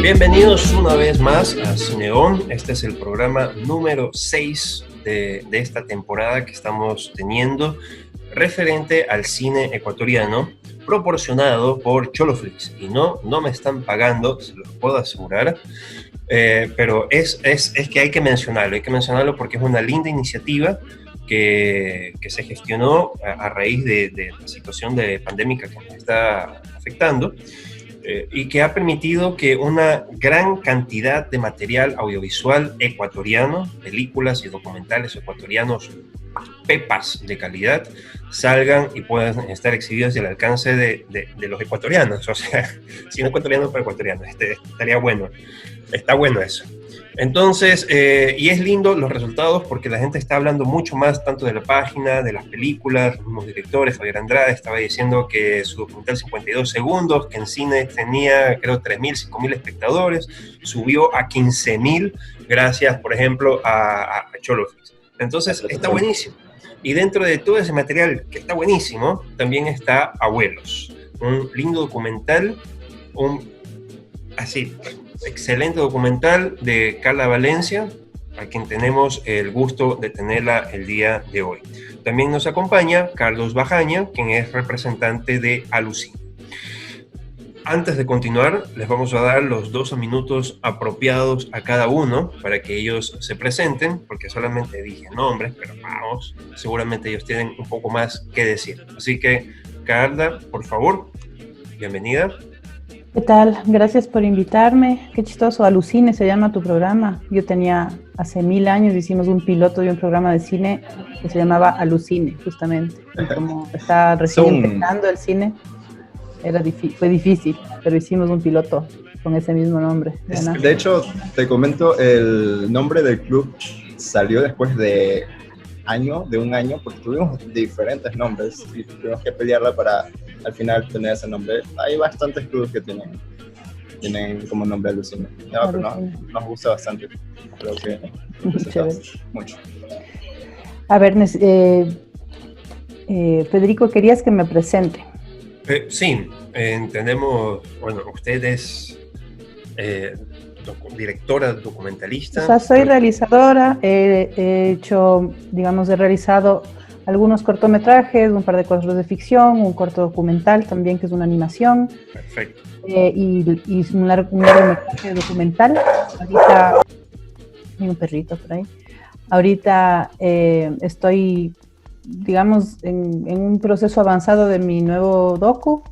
Bienvenidos una vez más a Cineón. Este es el programa número 6 de esta temporada que estamos teniendo referente al cine ecuatoriano, proporcionado por Choloflix. Y no me están pagando, se los puedo asegurar, pero es que hay que mencionarlo porque es una linda iniciativa que se gestionó a raíz de la situación de pandémica que nos está afectando. Y que ha permitido que una gran cantidad de material audiovisual ecuatoriano, películas y documentales ecuatorianos, pepas de calidad, salgan y puedan estar exhibidos al alcance de los ecuatorianos. O sea, si no ecuatoriano para ecuatorianos, estaría bueno. Está bueno eso. Entonces, y es lindo los resultados porque la gente está hablando mucho más tanto de la página, de las películas, los mismos directores. Javier Andrade estaba diciendo que su documental 52 segundos, que en cine tenía creo 3.000, 5.000 espectadores, subió a 15.000 gracias, por ejemplo, a Choloflix. Entonces, está buenísimo. Y dentro de todo ese material que está buenísimo, también está Abuelos, un lindo documental, excelente documental de Carla Valencia, a quien tenemos el gusto de tenerla el día de hoy. También nos acompaña Carlos Bajaña, quien es representante de Alucine. Antes de continuar, les vamos a dar los 2 minutos apropiados a cada uno para que ellos se presenten, porque solamente dije nombres, pero vamos, seguramente ellos tienen un poco más que decir. Así que, Carla, por favor, bienvenida. ¿Qué tal? Gracias por invitarme. Qué chistoso, Alucine se llama tu programa. Yo tenía, hace 1000 años hicimos un piloto de un programa de cine que se llamaba Alucine, justamente. Y como está recién empezando el cine, fue difícil, pero hicimos un piloto con ese mismo nombre. De hecho, te comento, el nombre del club salió después de un año, porque tuvimos diferentes nombres y tuvimos que pelearla para al final tener ese nombre. Hay bastantes clubes que tienen como nombre Alucine. No, pero nos gusta bastante. Creo que mucho. A ver, Federico, ¿querías que me presente? Sí, entendemos, bueno, usted es directora, documentalista. O sea, soy realizadora, he realizado algunos cortometrajes, un par de cosas de ficción, un corto documental también, que es una animación. Perfecto. Y un largometraje documental. Ahorita, hay un perrito por ahí. Ahorita estoy, digamos, en un proceso avanzado de mi nuevo docu,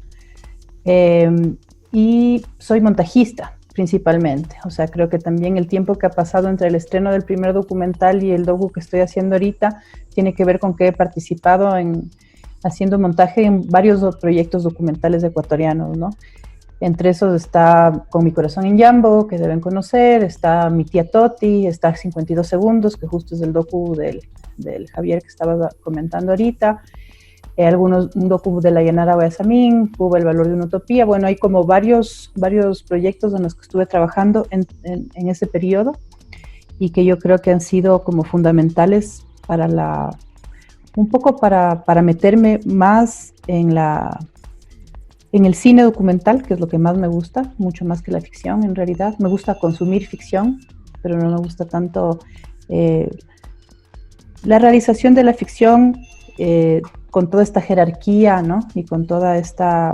y soy montajista principalmente. O sea, creo que también el tiempo que ha pasado entre el estreno del primer documental y el docu que estoy haciendo ahorita tiene que ver con que he participado haciendo montaje en varios proyectos documentales ecuatorianos, ¿no? Entre esos está Con mi corazón en Yambo, que deben conocer, está Mi tía Toti, está 52 segundos, que justo es el docu del Javier que estaba comentando ahorita, un docu de la Yanara Guayasamín, Cuba, El valor de una utopía. Bueno, hay como varios proyectos en los que estuve trabajando en ese periodo y que yo creo que han sido como fundamentales un poco para meterme más en el cine documental, que es lo que más me gusta, mucho más que la ficción en realidad. Me gusta consumir ficción, pero no me gusta tanto la realización de la ficción con toda esta jerarquía, ¿no? Y con toda esta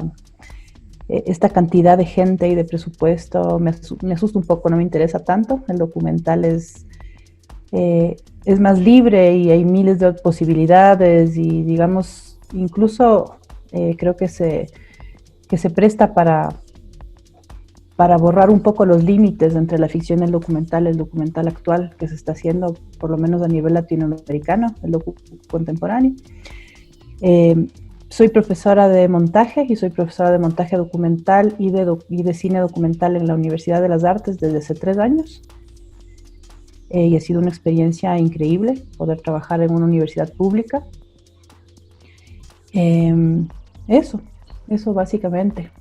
cantidad de gente y de presupuesto, me asusta un poco, no me interesa tanto. El documental es más libre y hay miles de posibilidades y, digamos, incluso creo que se presta para borrar un poco los límites entre la ficción y el documental actual que se está haciendo, por lo menos a nivel latinoamericano, el docu contemporáneo. Soy profesora de montaje y soy profesora de montaje documental y de cine documental en la Universidad de las Artes desde hace 3 años. Y ha sido una experiencia increíble poder trabajar en una universidad pública. Eso básicamente.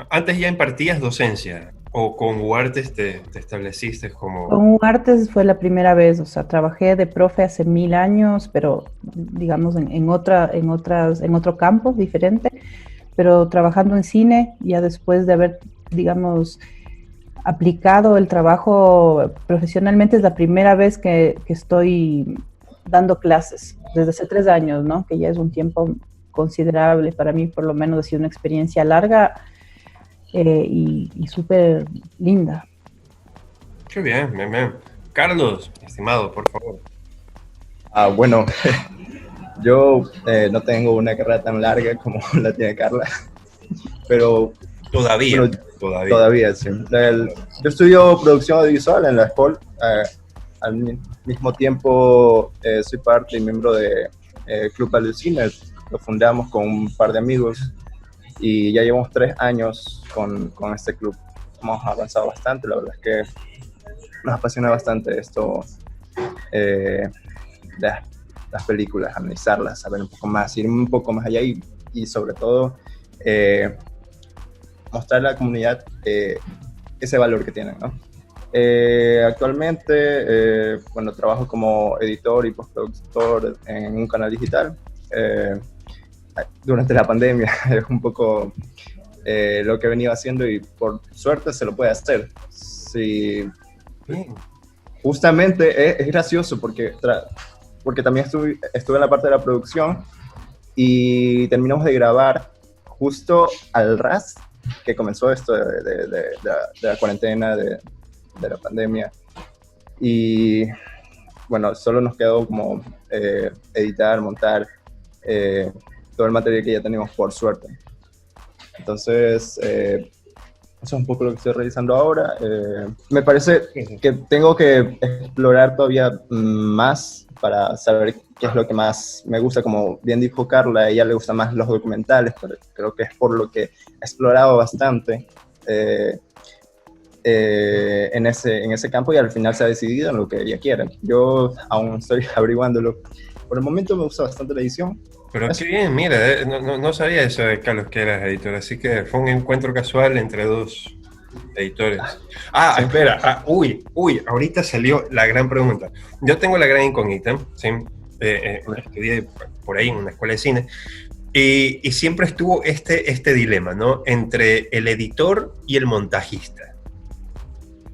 Antes ya impartías docencia, o con UARTES te estableciste como... Con UARTES fue la primera vez, o sea, trabajé de profe hace 1000 años, pero digamos en otro campo diferente, pero trabajando en cine, ya después de haber, digamos, aplicado el trabajo profesionalmente, es la primera vez que estoy dando clases, desde hace 3 años, ¿no? Que ya es un tiempo considerable para mí, por lo menos ha sido una experiencia larga y súper linda. Qué bien, bien, bien. Carlos, estimado, por favor. Bueno, yo no tengo una carrera tan larga como la tiene Carla, pero Todavía. Todavía, sí. Yo estudio producción audiovisual en la escuela. Al mismo tiempo soy parte y miembro de Club Alucina. Lo fundamos con un par de amigos y ya llevamos 3 años con este club. Hemos avanzado bastante, la verdad es que nos apasiona bastante esto de las películas, analizarlas, saber un poco más, ir un poco más allá y sobre todo mostrar a la comunidad ese valor que tienen, ¿no? Actualmente, bueno, trabajo como editor y postproductor en un canal digital. Durante la pandemia es un poco lo que he venido haciendo y por suerte se lo puede hacer. Sí, justamente es gracioso porque también estuve en la parte de la producción y terminamos de grabar justo al ras que comenzó esto de la cuarentena, de la pandemia. Y bueno, solo nos quedó como editar, montar todo el material que ya teníamos por suerte. Entonces, eso es un poco lo que estoy realizando ahora. Me parece que tengo que explorar todavía más para saber qué es lo que más me gusta. Como bien dijo Carla, a ella le gustan más los documentales, pero creo que es por lo que he explorado bastante en ese campo y al final se ha decidido en lo que ella quiere. Yo aún estoy averiguándolo. Por el momento me gusta bastante la edición. Pero qué bien, mira, no sabía eso de Carlos que eras editor, así que fue un encuentro casual entre 2 editores. Sí. Espera, ahorita salió la gran pregunta. Yo tengo la gran incógnita, ¿sí? Estudié por ahí en una escuela de cine y siempre estuvo este dilema, ¿no? Entre el editor y el montajista.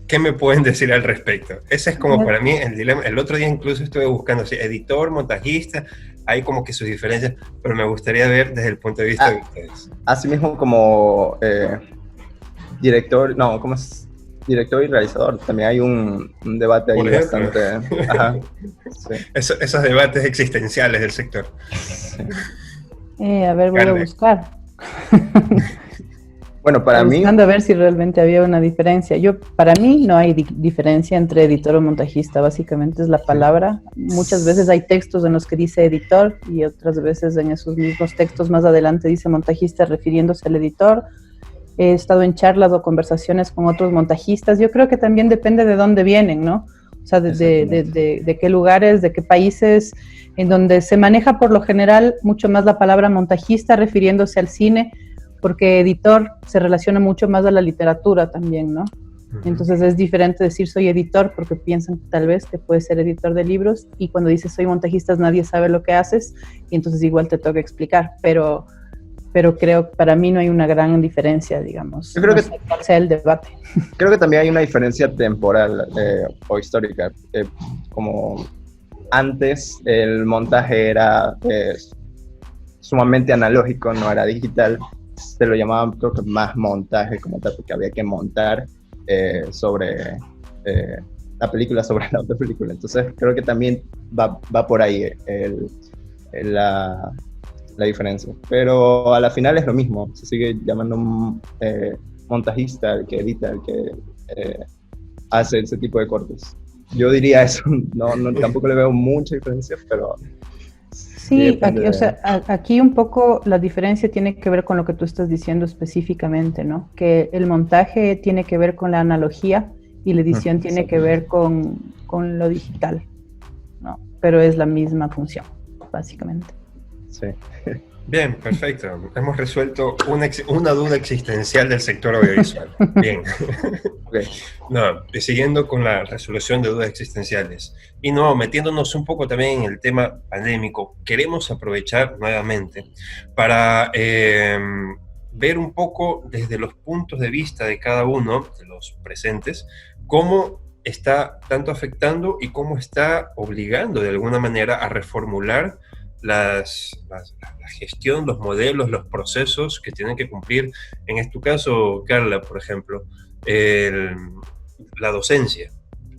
¿Qué me pueden decir al respecto? Ese es como para mí el dilema. El otro día incluso estuve buscando así, editor, montajista, hay como que sus diferencias, pero me gustaría ver desde el punto de vista de ustedes. Así mismo como director, no, ¿cómo es? Director y realizador, también hay un debate ahí bastante... Ajá, sí. Esos debates existenciales del sector. Sí. A ver, voy a buscar. Bueno, para mí... Buscando a ver si realmente había una diferencia. Para mí no hay diferencia entre editor o montajista, básicamente es la palabra. Muchas veces hay textos en los que dice editor y otras veces en esos mismos textos más adelante dice montajista refiriéndose al editor. He estado en charlas o conversaciones con otros montajistas. Yo creo que también depende de dónde vienen, ¿no? O sea, de qué lugares, de qué países, en donde se maneja por lo general mucho más la palabra montajista refiriéndose al cine, porque editor se relaciona mucho más a la literatura también, ¿no? Entonces es diferente decir soy editor porque piensan tal vez que puedes ser editor de libros y cuando dices soy montajista nadie sabe lo que haces y entonces igual te toca explicar, pero creo que para mí no hay una gran diferencia, digamos. Yo creo que cuál sea el debate. Creo que también hay una diferencia temporal o histórica. Como antes el montaje era sumamente analógico, no era digital. Se lo llamaban, creo que más montaje como tal, porque había que montar sobre la película, sobre la otra película. Entonces creo que también va por ahí la diferencia. Pero a la final es lo mismo. Se sigue llamando montajista, el que edita, el que hace ese tipo de cortes. Yo diría eso. No, tampoco le veo mucha diferencia, pero... Sí, aquí un poco la diferencia tiene que ver con lo que tú estás diciendo específicamente, ¿no? Que el montaje tiene que ver con la analogía y la edición tiene que ver con lo digital, ¿no? Pero es la misma función, básicamente. Sí. Bien, perfecto. Hemos resuelto una duda existencial del sector audiovisual. Bien. Okay. No, siguiendo con la resolución de dudas existenciales. Y no, metiéndonos un poco también en el tema pandémico, queremos aprovechar nuevamente para ver un poco desde los puntos de vista de cada uno de los presentes, cómo está tanto afectando y cómo está obligando de alguna manera a reformular la gestión, los modelos, los procesos que tienen que cumplir, en este caso, Carla, por ejemplo, la docencia.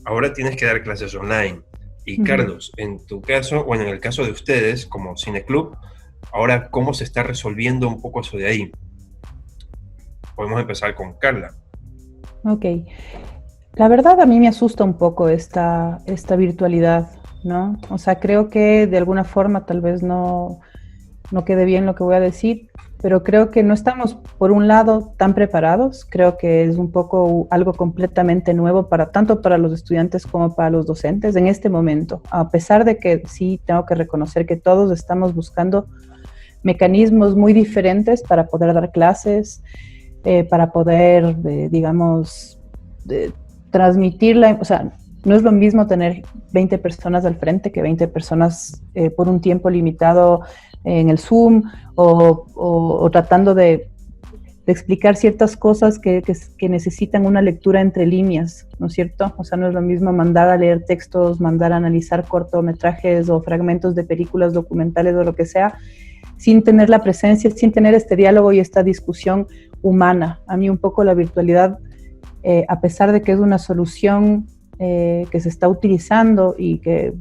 Ahora tienes que dar clases online. Y Carlos, en tu caso, bueno, en el caso de ustedes como Cineclub, ahora, ¿cómo se está resolviendo un poco eso de ahí? Podemos empezar con Carla. Ok. La verdad a mí me asusta un poco esta virtualidad, ¿no? O sea, creo que de alguna forma tal vez no quede bien lo que voy a decir, pero creo que no estamos, por un lado, tan preparados. Creo que es un poco algo completamente nuevo tanto para los estudiantes como para los docentes en este momento. A pesar de que sí tengo que reconocer que todos estamos buscando mecanismos muy diferentes para poder dar clases, para poder, digamos, transmitirla. O sea, no es lo mismo tener 20 personas al frente que 20 personas por un tiempo limitado en el Zoom o tratando de explicar ciertas cosas que necesitan una lectura entre líneas, ¿no es cierto? O sea, no es lo mismo mandar a leer textos, mandar a analizar cortometrajes o fragmentos de películas documentales o lo que sea, sin tener la presencia, sin tener este diálogo y esta discusión humana. A mí un poco la virtualidad, a pesar de que es una solución que se está utilizando y que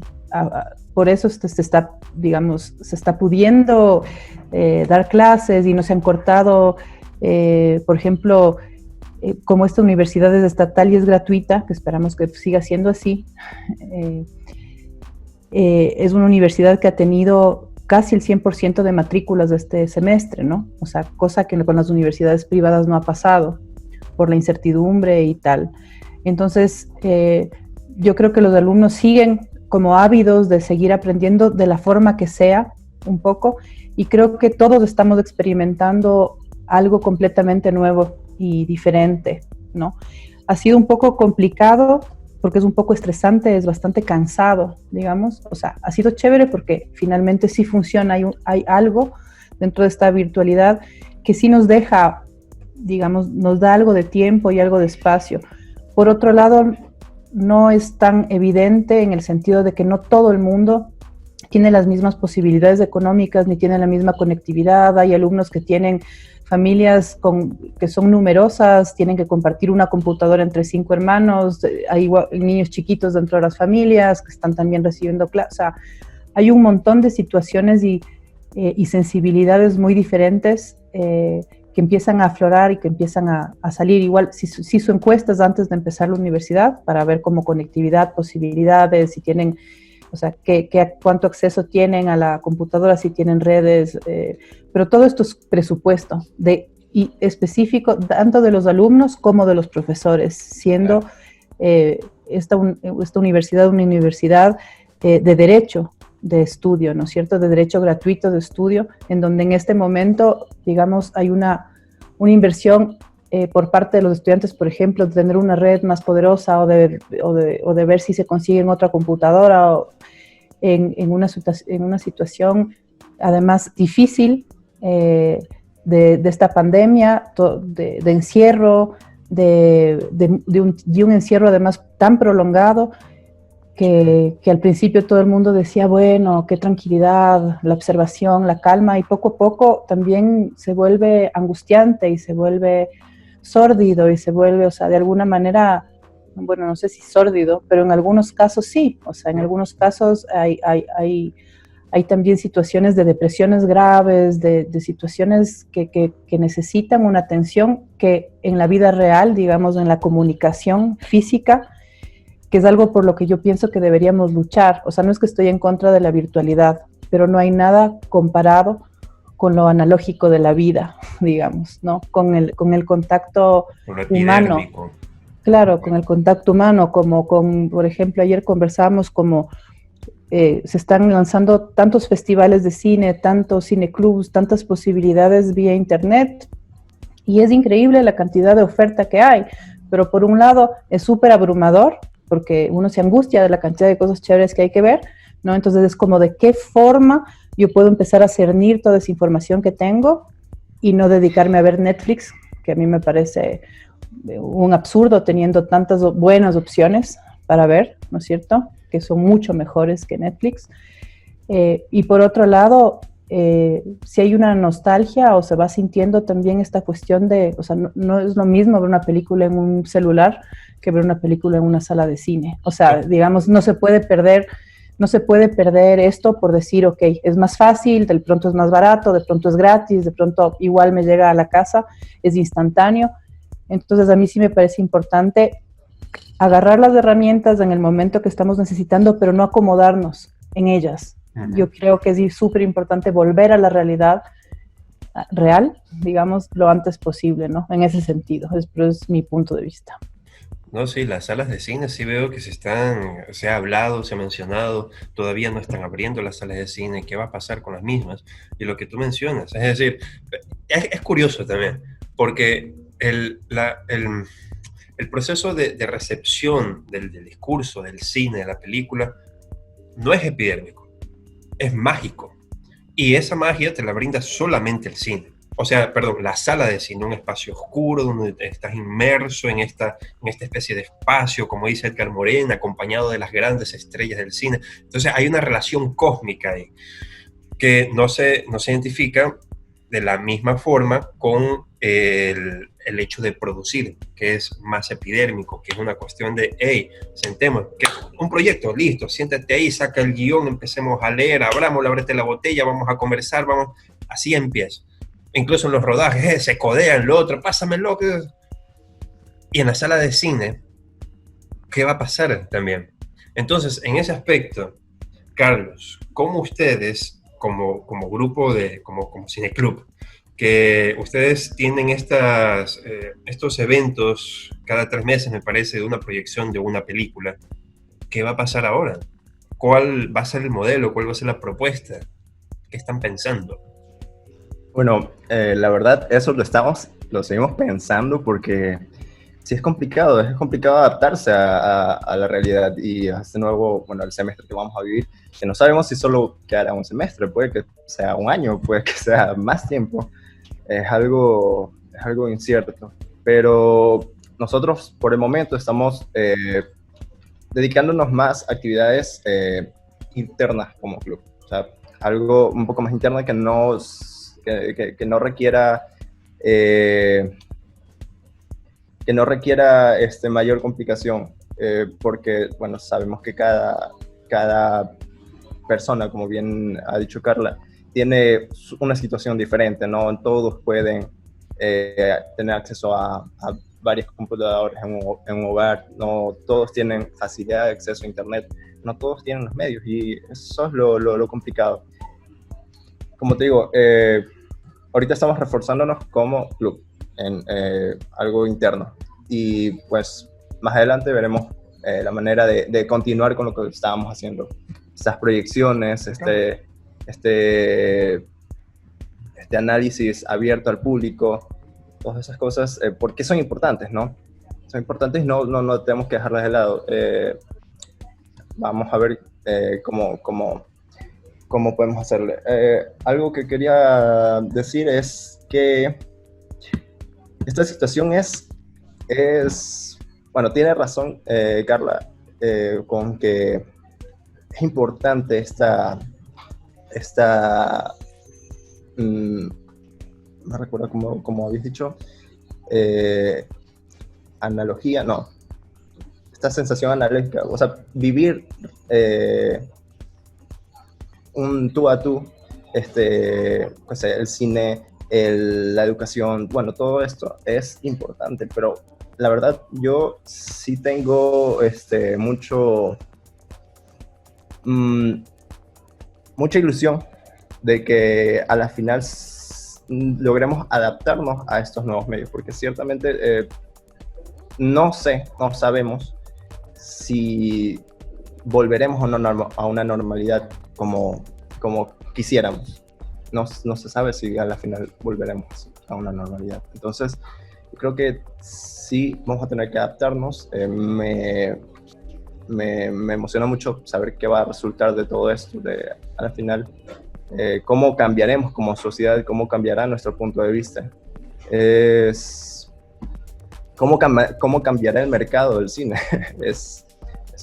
por eso se está pudiendo dar clases y no se han cortado, por ejemplo, como esta universidad es estatal y es gratuita, que esperamos que siga siendo así, es una universidad que ha tenido casi el 100% de matrículas de este semestre, ¿no? O sea, cosa que con las universidades privadas no ha pasado por la incertidumbre y tal. Entonces, yo creo que los alumnos siguen como ávidos de seguir aprendiendo de la forma que sea, un poco, y creo que todos estamos experimentando algo completamente nuevo y diferente, ¿no? Ha sido un poco complicado porque es un poco estresante, es bastante cansado, digamos. O sea, ha sido chévere porque finalmente sí funciona, hay algo dentro de esta virtualidad que sí nos deja, digamos, nos da algo de tiempo y algo de espacio. Por otro lado, no es tan evidente en el sentido de que no todo el mundo tiene las mismas posibilidades económicas ni tiene la misma conectividad. Hay alumnos que tienen familias que son numerosas, tienen que compartir una computadora entre 5 hermanos, hay niños chiquitos dentro de las familias que están también recibiendo clases. O sea, hay un montón de situaciones y sensibilidades muy diferentes que empiezan a aflorar y que empiezan a salir. Igual, si hizo encuestas antes de empezar la universidad para ver cómo conectividad, posibilidades, si tienen, o sea, cuánto acceso tienen a la computadora, si tienen redes, pero todo esto es presupuesto y específico tanto de los alumnos como de los profesores, siendo esta universidad una universidad de derecho de estudio, ¿no es cierto?, de derecho gratuito de estudio, en donde en este momento, digamos, hay una inversión por parte de los estudiantes, por ejemplo, de tener una red más poderosa o de ver si se consiguen otra computadora en una situación, además, difícil de esta pandemia, de encierro, de un encierro además tan prolongado, que al principio todo el mundo decía, bueno, qué tranquilidad, la observación, la calma, y poco a poco también se vuelve angustiante y se vuelve sórdido y se vuelve, o sea, de alguna manera, bueno, no sé si sórdido, pero en algunos casos sí, o sea, en algunos casos hay también situaciones de depresiones graves, de situaciones que necesitan una atención que en la vida real, digamos, en la comunicación física, que es algo por lo que yo pienso que deberíamos luchar. O sea, no es que estoy en contra de la virtualidad, pero no hay nada comparado con lo analógico de la vida, digamos, ¿no? Con el contacto humano. Claro, con el contacto humano, por ejemplo, ayer conversábamos como se están lanzando tantos festivales de cine, tantos cineclubs, tantas posibilidades vía internet, y es increíble la cantidad de oferta que hay, pero por un lado es súper abrumador, porque uno se angustia de la cantidad de cosas chéveres que hay que ver, ¿no? Entonces es como de qué forma yo puedo empezar a cernir toda esa información que tengo y no dedicarme a ver Netflix, que a mí me parece un absurdo teniendo tantas buenas opciones para ver, ¿no es cierto? Que son mucho mejores que Netflix. Y por otro lado, si hay una nostalgia o se va sintiendo también esta cuestión de, o sea, no es lo mismo ver una película en un celular que ver una película en una sala de cine. O sea, digamos, no se puede perder esto por decir, ok, es más fácil, de pronto es más barato, de pronto es gratis, de pronto igual me llega a la casa, es instantáneo. Entonces a mí sí me parece importante agarrar las herramientas en el momento que estamos necesitando, pero no acomodarnos en ellas. Yo creo que es súper importante volver a la realidad real, digamos, lo antes posible, ¿no? En ese sentido, pero es mi punto de vista. No, sí, las salas de cine sí veo que se ha hablado, se ha mencionado, todavía no están abriendo las salas de cine, ¿qué va a pasar con las mismas? Y lo que tú mencionas, es decir, es curioso también, porque el proceso de recepción del discurso, del cine, de la película, no es epidérmico, es mágico. Y esa magia te la brinda solamente el cine. O sea, perdón, la sala de cine, un espacio oscuro donde estás inmerso en esta especie de espacio, como dice Edgar Morin, acompañado de las grandes estrellas del cine. Entonces hay una relación cósmica ahí que no se identifica de la misma forma con el hecho de producir, que es más epidérmico, que es una cuestión de, hey, sentemos, que un proyecto, listo, siéntate ahí, saca el guión, empecemos a leer, abramos, ábrete la botella, vamos a conversar, así empieza. Incluso en los rodajes, se codean lo otro, pásamelo. Y en la sala de cine, ¿qué va a pasar también? Entonces, en ese aspecto, Carlos, ¿cómo ustedes, como grupo como Cineclub, que ustedes tienen estos eventos cada 3 meses, me parece, de una proyección de una película, ¿qué va a pasar ahora? ¿Cuál va a ser el modelo? ¿Cuál va a ser la propuesta? ¿Qué están pensando? Bueno, la verdad, eso lo seguimos pensando porque sí es complicado adaptarse a la realidad y a este nuevo, bueno, el semestre que vamos a vivir, que no sabemos si solo quedará un semestre, puede que sea un año, puede que sea más tiempo, es algo incierto, pero nosotros por el momento estamos dedicándonos más a actividades internas como club, o sea, algo un poco más interno que no requiera mayor complicación, porque bueno, sabemos que cada persona, como bien ha dicho Carla, tiene una situación diferente, no todos pueden tener acceso a varios computadores en un hogar, no todos tienen facilidad de acceso a internet, no todos tienen los medios y eso es lo complicado. Como te digo, ahorita estamos reforzándonos como club en algo interno y pues más adelante veremos la manera de continuar con lo que estábamos haciendo. Estas proyecciones, este análisis abierto al público, todas esas cosas, porque son importantes, ¿no? Son importantes y no tenemos que dejarlas de lado. Vamos a ver cómo podemos hacerle. Algo que quería decir es que esta situación bueno, tiene razón Carla, con que es importante no recuerdo cómo habéis dicho, analogía, no, esta sensación analógica, o sea, vivir un tú a tú, pues el cine, la educación, bueno, todo esto es importante, pero la verdad yo sí tengo mucha ilusión de que a la final logremos adaptarnos a estos nuevos medios, porque ciertamente no sabemos si volveremos a una normalidad como quisiéramos. No se sabe si a la final volveremos a una normalidad. Entonces, yo creo que sí vamos a tener que adaptarnos. Me emociona mucho saber qué va a resultar de todo esto, a la final cómo cambiaremos como sociedad, cómo cambiará nuestro punto de vista. Es cómo cambiará el mercado del cine. Es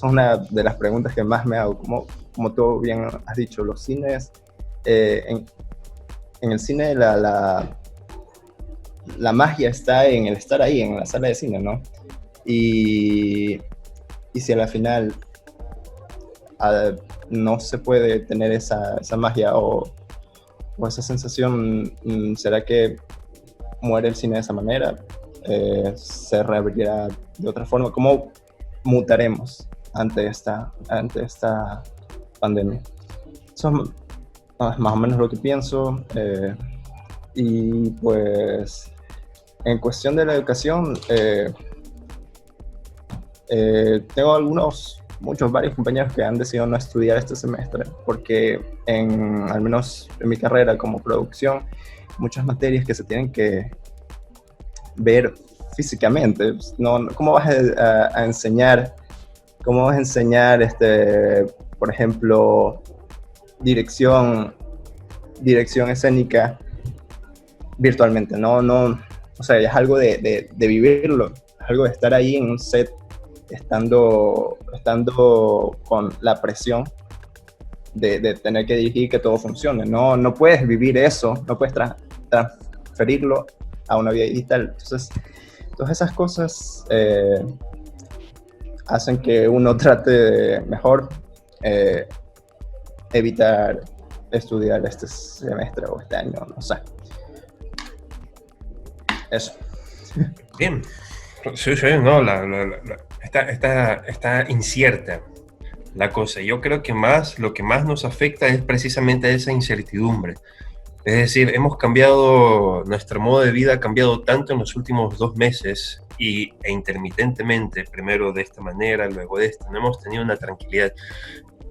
una de las preguntas que más me hago. Como tú bien has dicho, los cines, en el cine la magia está en el estar ahí, en la sala de cine, ¿no? Y si a la final no se puede tener esa magia o esa sensación, ¿será que muere el cine de esa manera? ¿Se reabrirá de otra forma? ¿Cómo mutaremos ante esta pandemia? Eso es más o menos lo que pienso. Y pues en cuestión de la educación, tengo varios compañeros que han decidido no estudiar este semestre porque al menos en mi carrera como producción, muchas materias que se tienen que ver físicamente. ¿Cómo vas a enseñar? ¿Cómo vas a enseñar, por ejemplo, dirección escénica virtualmente? No, o sea, es algo de vivirlo, algo de estar ahí en un set, estando con la presión de tener que dirigir que todo funcione. No puedes vivir eso, no puedes transferirlo a una vida digital. Entonces, todas esas cosas hacen que uno trate de mejor evitar estudiar este semestre o este año, no sé. Eso. Bien. Sí, no, está incierta la cosa. Yo creo que lo que más nos afecta es precisamente esa incertidumbre. Es decir, nuestro modo de vida ha cambiado tanto en los últimos 2 meses e intermitentemente, primero de esta manera, luego de esta. No hemos tenido una tranquilidad.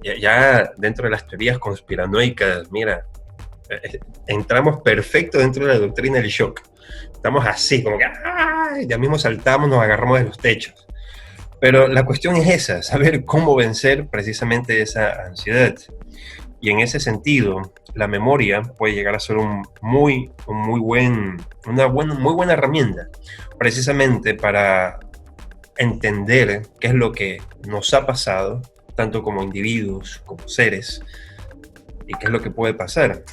Ya dentro de las teorías conspiranoicas, mira, entramos perfecto dentro de la doctrina del shock. Estamos así, como que ya mismo saltamos, nos agarramos de los techos. Pero la cuestión es esa, saber cómo vencer precisamente esa ansiedad. Y en ese sentido, la memoria puede llegar a ser una muy buena herramienta, precisamente para entender qué es lo que nos ha pasado, tanto como individuos, como seres, y qué es lo que puede pasar.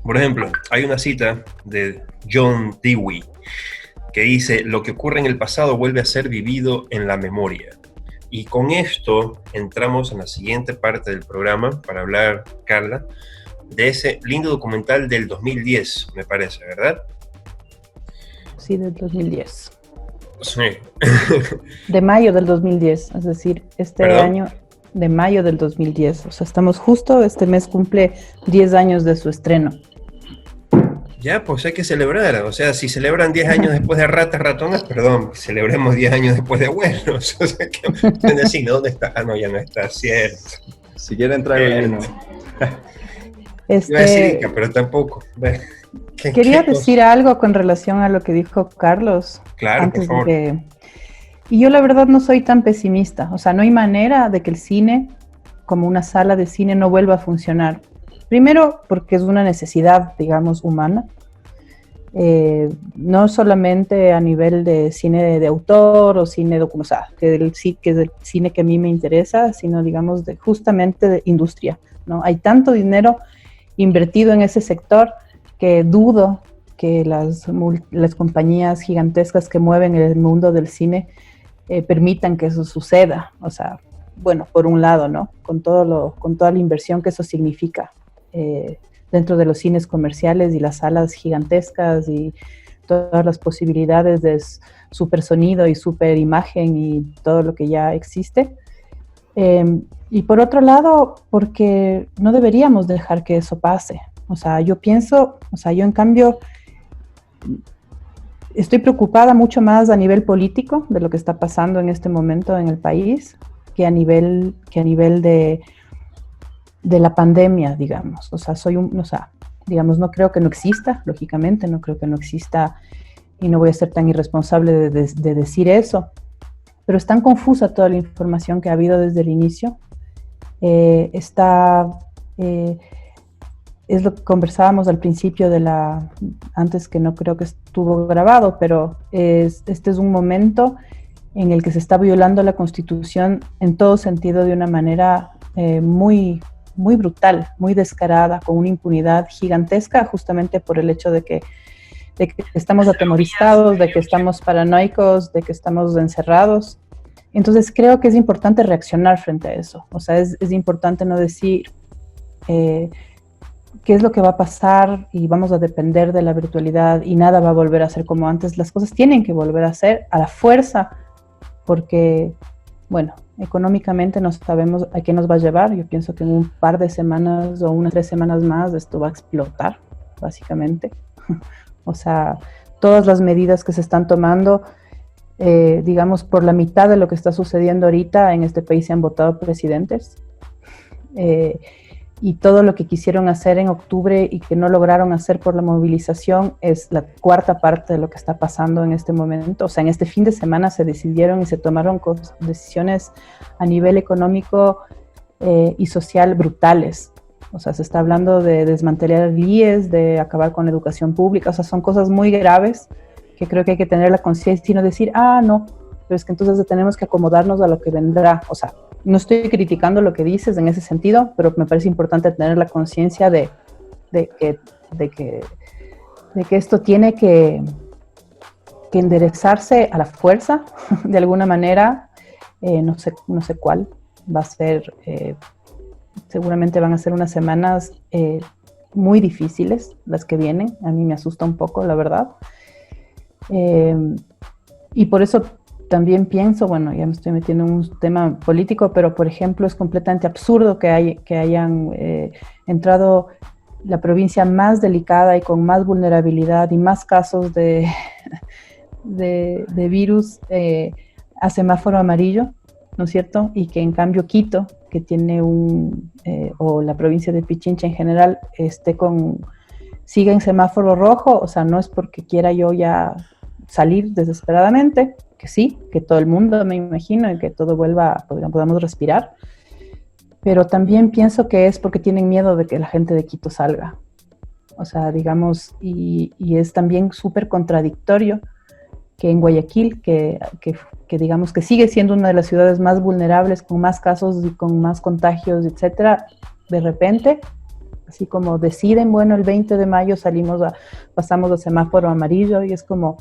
Por ejemplo, hay una cita de John Dewey que dice: lo que ocurre en el pasado vuelve a ser vivido en la memoria. Y con esto entramos en la siguiente parte del programa para hablar, Carla, de ese lindo documental del 2010, me parece, ¿verdad? Sí, del 2010. Sí. De mayo del 2010, es decir, ¿Perdón? año de mayo del 2010. O sea, estamos justo, este mes cumple 10 años de su estreno. Ya, pues hay que celebrar. O sea, si celebran 10 años después de Ratas Ratonas, perdón, celebremos 10 años después de Abuelos. O sea, que pueden decir, ¿dónde está? Ah, no, ya no está, cierto. Si quieren traer uno. Iba a decir Ica, pero tampoco. Quería decir algo con relación a lo que dijo Carlos. Claro, antes por favor. Y yo la verdad no soy tan pesimista. O sea, no hay manera de que el cine, como una sala de cine, no vuelva a funcionar. Primero, porque es una necesidad, digamos, humana. No solamente a nivel de cine de autor o cine documental, que es el cine que a mí me interesa, sino, digamos, justamente de industria, ¿no? Hay tanto dinero invertido en ese sector que dudo que las compañías gigantescas que mueven el mundo del cine permitan que eso suceda. O sea, bueno, por un lado, ¿no? Con toda la inversión que eso significa dentro de los cines comerciales y las salas gigantescas y todas las posibilidades de super sonido y super imagen y todo lo que ya existe. Y por otro lado, porque no deberíamos dejar que eso pase. O sea, yo en cambio estoy preocupada mucho más a nivel político de lo que está pasando en este momento en el país que a nivel de la pandemia, digamos. O sea, digamos, no creo que no exista, lógicamente, no creo que no exista y no voy a ser tan irresponsable de decir eso, pero es tan confusa toda la información que ha habido desde el inicio. es lo que conversábamos al principio antes, que no creo que estuvo grabado, pero este es un momento en el que se está violando la Constitución en todo sentido de una manera muy, muy brutal, muy descarada, con una impunidad gigantesca, justamente por el hecho de que estamos atemorizados, de que estamos paranoicos, de que estamos encerrados. Entonces creo que es importante reaccionar frente a eso. O sea, es importante no decir qué es lo que va a pasar y vamos a depender de la virtualidad y nada va a volver a ser como antes. Las cosas tienen que volver a ser a la fuerza, porque, bueno, económicamente no sabemos a qué nos va a llevar. Yo pienso que en un par de semanas o 3 semanas más esto va a explotar, básicamente. O sea, todas las medidas que se están tomando, digamos, por la mitad de lo que está sucediendo ahorita en este país se han votado presidentes. Y todo lo que quisieron hacer en octubre y que no lograron hacer por la movilización es la cuarta parte de lo que está pasando en este momento. O sea, en este fin de semana se decidieron y se tomaron decisiones a nivel económico y social brutales. O sea, se está hablando de desmantelar el IES, de acabar con la educación pública. O sea, son cosas muy graves que creo que hay que tener la conciencia y no decir, no, pero es que entonces tenemos que acomodarnos a lo que vendrá. O sea, no estoy criticando lo que dices en ese sentido, pero me parece importante tener la conciencia de que esto tiene que enderezarse a la fuerza, de alguna manera. No sé cuál va a ser. Seguramente van a ser unas semanas muy difíciles las que vienen. A mí me asusta un poco, la verdad. Y por eso también pienso, bueno, ya me estoy metiendo en un tema político, pero por ejemplo es completamente absurdo que hayan entrado la provincia más delicada y con más vulnerabilidad y más casos de virus a semáforo amarillo, ¿no es cierto? Y que en cambio Quito, que tiene o la provincia de Pichincha en general, sigue en semáforo rojo. O sea, no es porque quiera yo ya salir desesperadamente, que sí, que todo el mundo, me imagino, y que todo vuelva, podamos respirar, pero también pienso que es porque tienen miedo de que la gente de Quito salga. O sea, digamos, y es también súper contradictorio que en Guayaquil, que digamos que sigue siendo una de las ciudades más vulnerables, con más casos y con más contagios, etcétera, de repente, así como deciden, bueno, el 20 de mayo pasamos a semáforo amarillo, y es como,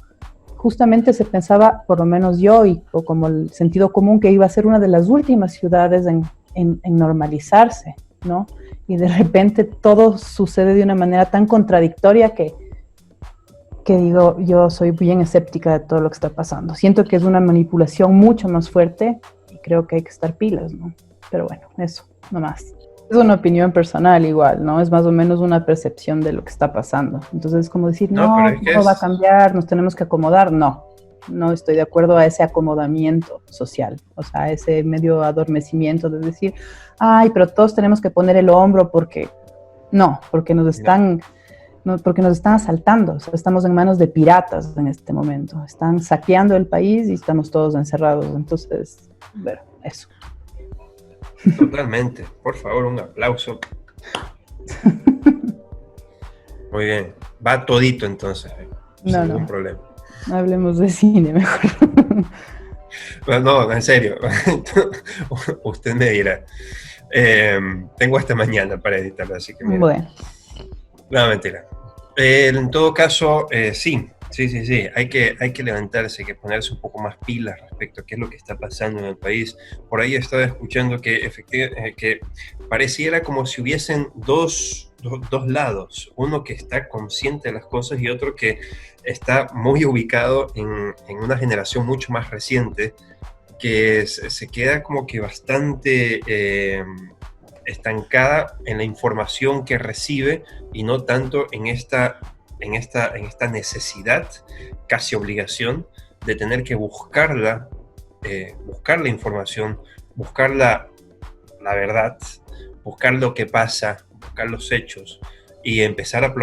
justamente se pensaba, por lo menos yo, o como el sentido común, que iba a ser una de las últimas ciudades en normalizarse, ¿no? Y de repente todo sucede de una manera tan contradictoria que digo, yo soy bien escéptica de todo lo que está pasando. Siento que es una manipulación mucho más fuerte y creo que hay que estar pilas, ¿no? Pero bueno, eso, nomás. Es una opinión personal igual, ¿no? Es más o menos una percepción de lo que está pasando. Entonces es como decir, no va a cambiar, nos tenemos que acomodar. No estoy de acuerdo a ese acomodamiento social, o sea, ese medio adormecimiento de decir, pero todos tenemos que poner el hombro porque nos están asaltando. O sea, estamos en manos de piratas en este momento. Están saqueando el país y estamos todos encerrados. Entonces, bueno, eso. Totalmente. Por favor, un aplauso. Muy bien. Va todito entonces. Sin ningún problema. No hablemos de cine mejor. Bueno, no, en serio. Usted me dirá. Tengo hasta mañana para editarlo, así que mira. Bueno. No, mentira. En todo caso, sí. Hay que levantarse, hay que ponerse un poco más pilas respecto a qué es lo que está pasando en el país. Por ahí estaba escuchando que que pareciera como si hubiesen dos lados. Uno que está consciente de las cosas y otro que está muy ubicado en una generación mucho más reciente, que se queda como que bastante estancada en la información que recibe y no tanto en esta necesidad, casi obligación, de tener que buscar la información, buscar la verdad, buscar lo que pasa, buscar los hechos y empezar a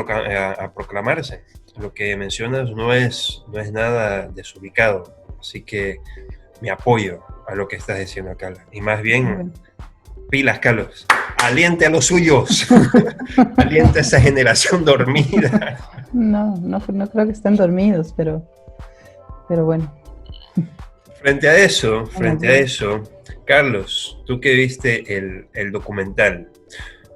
proclamarse. Lo que mencionas no es nada desubicado, así que me apoyo a lo que estás diciendo, Carla. Y más bien, pilas, Carlos, aliente a los suyos, aliente a esa generación dormida. No creo que estén dormidos, pero bueno. Frente a eso, Carlos, tú que viste el documental,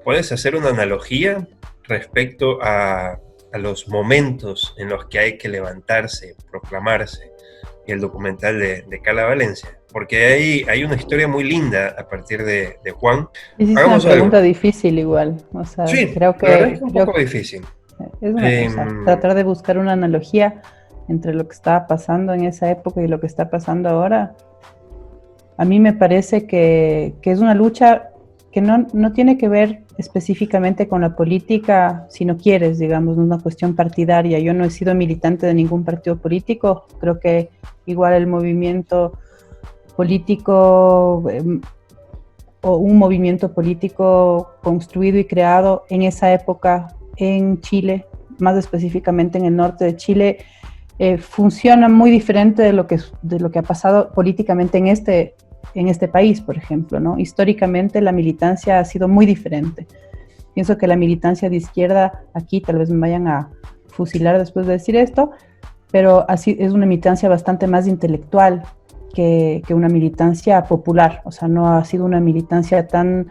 ¿puedes hacer una analogía respecto a los momentos en los que hay que levantarse, proclamarse, y el documental de Carla Valencia? Porque hay una historia muy linda a partir de Juan. Es una pregunta difícil igual. O sea, sí, creo que es un poco difícil. Es tratar de buscar una analogía entre lo que estaba pasando en esa época y lo que está pasando ahora. A mí me parece que es una lucha que no tiene que ver específicamente con la política, si no quieres, digamos, no es una cuestión partidaria. Yo no he sido militante de ningún partido político. Creo que igual el movimiento político o un movimiento político construido y creado en esa época en Chile, más específicamente en el norte de Chile, funciona muy diferente de lo que ha pasado políticamente en este país, por ejemplo, ¿no? Históricamente la militancia ha sido muy diferente. Pienso que la militancia de izquierda, aquí tal vez me vayan a fusilar después de decir esto, pero así es una militancia bastante más intelectual que una militancia popular. O sea, no ha sido una militancia tan,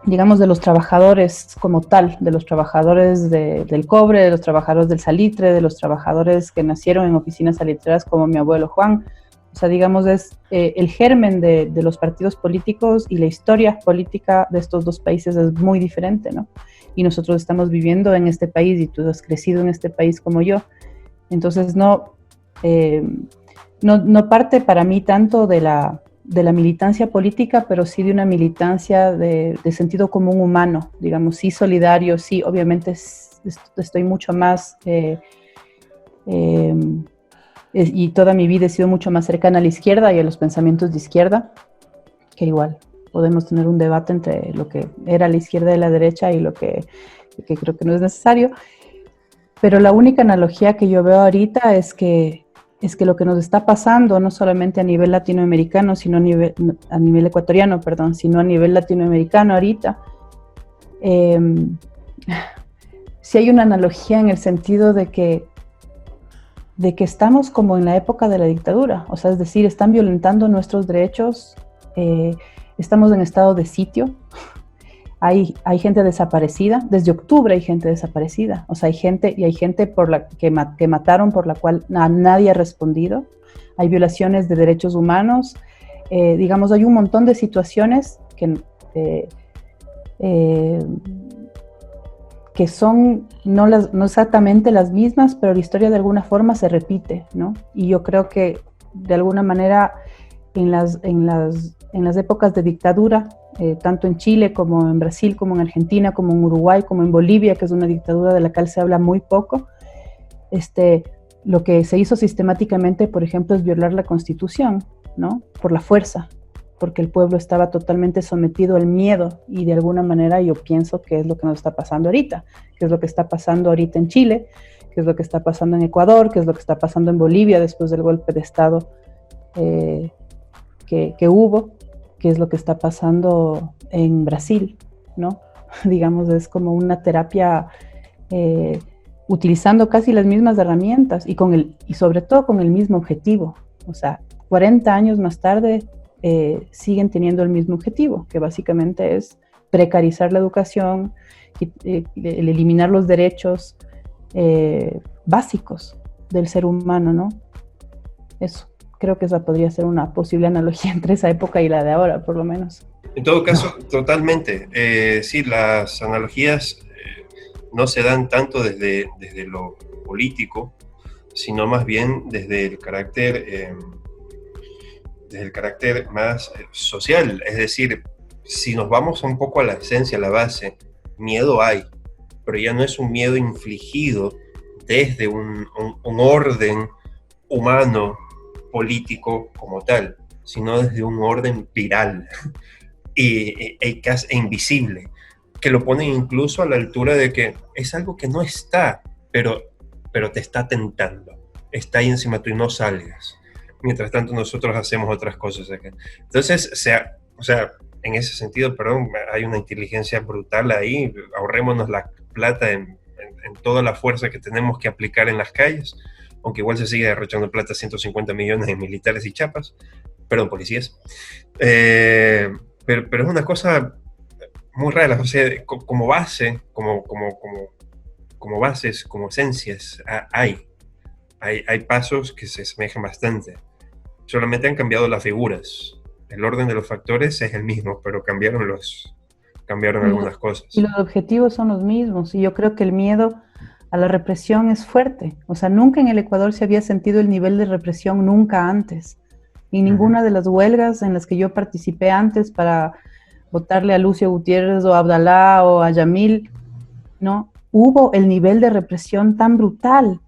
digamos, de los trabajadores como tal, de los trabajadores del cobre, de los trabajadores del salitre, de los trabajadores que nacieron en oficinas salitreras como mi abuelo Juan. O sea, digamos, es el germen de los partidos políticos, y la historia política de estos dos países es muy diferente, ¿no? Y nosotros estamos viviendo en este país, y tú has crecido en este país como yo. Entonces, no parte para mí tanto de la militancia política, pero sí de una militancia de sentido común humano, digamos, sí solidario, sí, obviamente estoy mucho más... y toda mi vida he sido mucho más cercana a la izquierda y a los pensamientos de izquierda, que igual podemos tener un debate entre lo que era la izquierda y la derecha y lo que creo que no es necesario, pero la única analogía que yo veo ahorita es que lo que nos está pasando, no solamente a nivel latinoamericano, sino a nivel ecuatoriano, perdón, sino a nivel latinoamericano ahorita, sí hay una analogía en el sentido de que estamos como en la época de la dictadura, o sea, es decir, están violentando nuestros derechos, estamos en estado de sitio, hay gente desaparecida, desde octubre hay gente desaparecida, o sea, hay gente que mataron, por la cual nadie ha respondido, hay violaciones de derechos humanos, digamos, hay un montón de situaciones que son no exactamente las mismas, pero la historia de alguna forma se repite, ¿no? Y yo creo que de alguna manera en las épocas de dictadura, tanto en Chile como en Brasil, como en Argentina, como en Uruguay, como en Bolivia, que es una dictadura de la cual se habla muy poco, lo que se hizo sistemáticamente, por ejemplo, es violar la Constitución, ¿no? Por la fuerza, porque el pueblo estaba totalmente sometido al miedo, y de alguna manera yo pienso que es lo que nos está pasando ahorita, que es lo que está pasando ahorita en Chile, que es lo que está pasando en Ecuador, que es lo que está pasando en Bolivia después del golpe de Estado que hubo, que es lo que está pasando en Brasil, ¿no? Digamos, es como una terapia utilizando casi las mismas herramientas y sobre todo con el mismo objetivo. O sea, 40 años más tarde siguen teniendo el mismo objetivo, que básicamente es precarizar la educación, el eliminar los derechos básicos del ser humano, ¿no? Eso. Creo que esa podría ser una posible analogía entre esa época y la de ahora, por lo menos. En todo caso, totalmente. Sí, las analogías no se dan tanto desde lo político, sino más bien desde el carácter más social. Es decir, si nos vamos un poco a la esencia, a la base, miedo hay, pero ya no es un miedo infligido desde un orden humano, político como tal, sino desde un orden viral e invisible, que lo ponen incluso a la altura de que es algo que no está, pero te está tentando, está ahí encima tú y no salgas. Mientras tanto nosotros hacemos otras cosas acá. Entonces, o sea, en ese sentido, perdón, hay una inteligencia brutal ahí, ahorrémonos la plata en toda la fuerza que tenemos que aplicar en las calles, aunque igual se sigue derrochando plata, 150 millones en militares y chapas, perdón, policías. Pero es una cosa muy rara, o sea, como base, como bases, como esencias, hay pasos que se asemejan bastante. Solamente han cambiado las figuras. El orden de los factores es el mismo, pero cambiaron algunas cosas. Y los objetivos son los mismos. Y yo creo que el miedo a la represión es fuerte. O sea, nunca en el Ecuador se había sentido el nivel de represión, nunca antes. Y ninguna de las huelgas en las que yo participé antes para votarle a Lucio Gutiérrez o a Abdalá o a Yamil, ¿no? Hubo el nivel de represión tan brutal,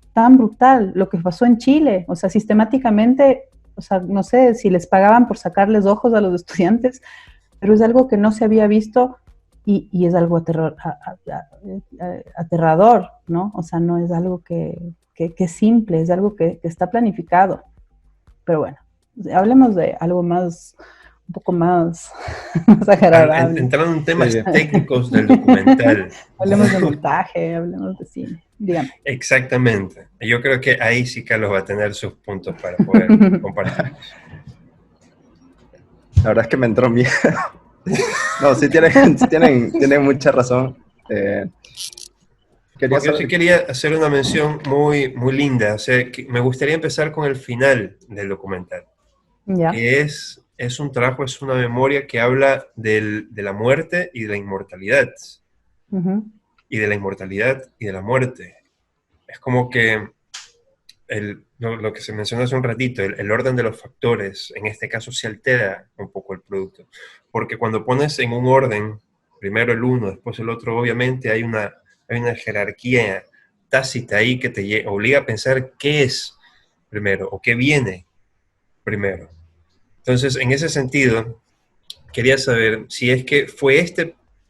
lo que pasó en Chile. O sea, sistemáticamente, o sea, no sé si les pagaban por sacarles ojos a los estudiantes, pero es algo que no se había visto y es algo aterrador, ¿no? O sea, no es algo que es simple, es algo que está planificado. Pero bueno, hablemos de algo más, un poco más agradable. Entrando en temas técnicos del documental. Hablemos de montaje, hablemos de cine. Dígame. Exactamente. Yo creo que ahí sí Carlos va a tener sus puntos para poder compartir. La verdad es que me entró miedo. No, sí tienen mucha razón. Yo sí quería hacer una mención muy, muy linda. O sea, que me gustaría empezar con el final del documental. Ya. Que es un trabajo, es una memoria que habla de la muerte y de la inmortalidad. Y de la inmortalidad y de la muerte. Es como que lo que se mencionó hace un ratito, el orden de los factores, en este caso se altera un poco el producto. Porque cuando pones en un orden, primero el uno, después el otro, obviamente hay una jerarquía tácita ahí que te obliga a pensar qué es primero o qué viene primero. Entonces, en ese sentido, quería saber si es que fue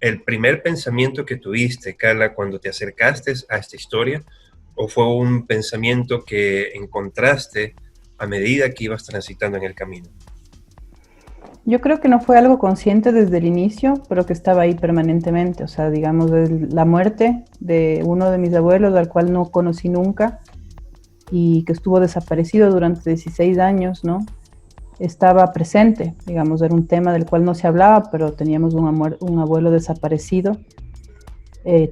el primer pensamiento que tuviste, Carla, cuando te acercaste a esta historia, o fue un pensamiento que encontraste a medida que ibas transitando en el camino. Yo creo que no fue algo consciente desde el inicio, pero que estaba ahí permanentemente. O sea, digamos, la muerte de uno de mis abuelos, al cual no conocí nunca, y que estuvo desaparecido durante 16 años, ¿no? Estaba presente, digamos, era un tema del cual no se hablaba, pero teníamos un abuelo desaparecido.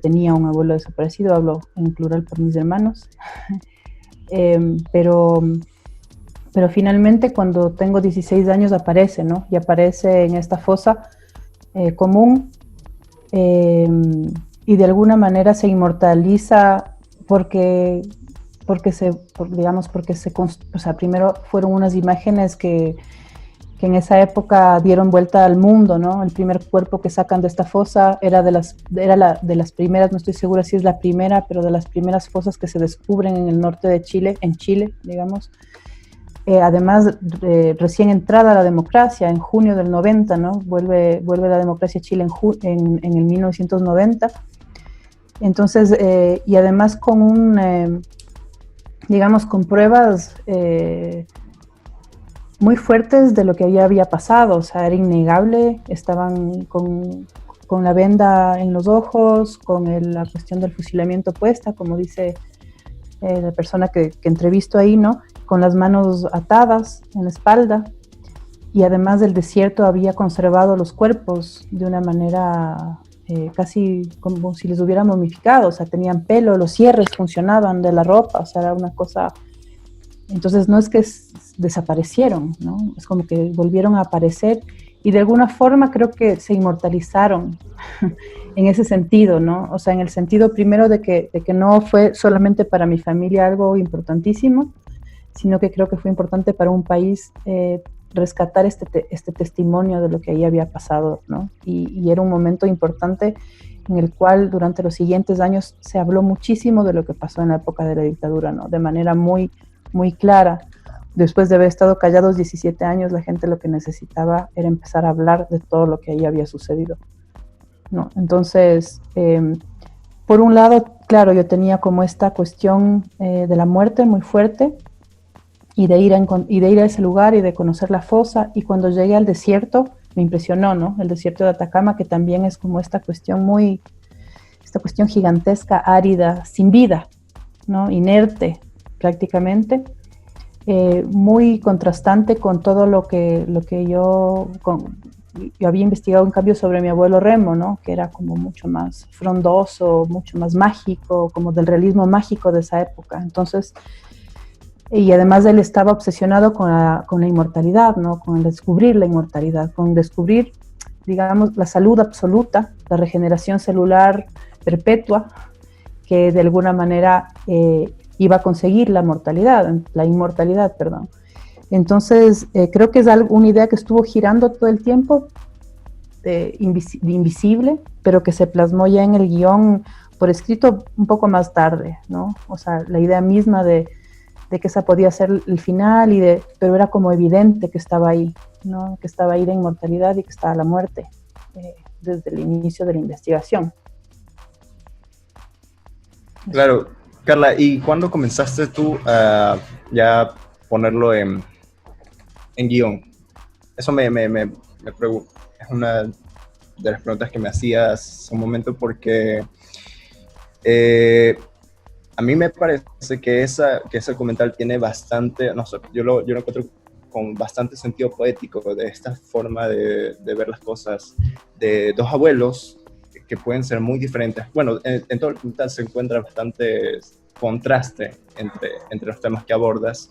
Tenía un abuelo desaparecido, hablo en plural por mis hermanos. Pero finalmente cuando tengo 16 años aparece, ¿no? Y aparece en esta fosa común y de alguna manera se inmortaliza porque primero fueron unas imágenes que en esa época dieron vuelta al mundo, ¿no? El primer cuerpo que sacan de esta fosa era de las primeras, no estoy segura si es la primera, pero de las primeras fosas que se descubren en el norte de Chile, en Chile, digamos. Además, recién entrada la democracia, en junio del 90, ¿no? Vuelve la democracia a Chile en el 1990. Entonces, y además con con pruebas muy fuertes de lo que ya había pasado. O sea, era innegable, estaban con la venda en los ojos, con la cuestión del fusilamiento puesta, como dice la persona que entrevisto ahí, ¿no? Con las manos atadas en la espalda, y además del desierto había conservado los cuerpos de una manera casi como si les hubiera momificado. O sea, tenían pelo, los cierres funcionaban de la ropa, o sea, era una cosa. Entonces no es que desaparecieron, ¿no? Es como que volvieron a aparecer y de alguna forma creo que se inmortalizaron en ese sentido, ¿no? O sea, en el sentido primero de que no fue solamente para mi familia algo importantísimo, sino que creo que fue importante para un país rescatar este testimonio de lo que ahí había pasado, ¿no? Y era un momento importante en el cual durante los siguientes años se habló muchísimo de lo que pasó en la época de la dictadura, ¿no? De manera muy, muy clara. Después de haber estado callados 17 años, la gente lo que necesitaba era empezar a hablar de todo lo que ahí había sucedido, ¿no? Entonces, por un lado, claro, yo tenía como esta cuestión de la muerte muy fuerte, y de ir a ese lugar y de conocer la fosa, y cuando llegué al desierto, me impresionó, ¿no? El desierto de Atacama, que también es como esta cuestión gigantesca, árida, sin vida, ¿no? Inerte prácticamente, muy contrastante con todo lo que yo había investigado en cambio sobre mi abuelo Remo, ¿no? Que era como mucho más frondoso, mucho más mágico, como del realismo mágico de esa época. Entonces, y además él estaba obsesionado con la inmortalidad, ¿no? Con el descubrir la inmortalidad, con descubrir, digamos, la salud absoluta, la regeneración celular perpetua, que de alguna manera iba a conseguir la inmortalidad, perdón. Entonces, creo que es una idea que estuvo girando todo el tiempo, de invisible, pero que se plasmó ya en el guión por escrito un poco más tarde, ¿no? O sea, la idea misma de que esa podía ser el final, pero era como evidente que estaba ahí, ¿no? Que estaba ahí la inmortalidad y que estaba la muerte desde el inicio de la investigación. Claro, Carla, ¿y cuándo comenzaste tú a ya ponerlo en guión? Eso me pregunto, es una de las preguntas que me hacías hace un momento, porque a mí me parece que ese documental tiene bastante, no sé, yo lo encuentro con bastante sentido poético, de esta forma de ver las cosas, de dos abuelos que pueden ser muy diferentes. Bueno, en todo el documental se encuentra bastante contraste entre los temas que abordas,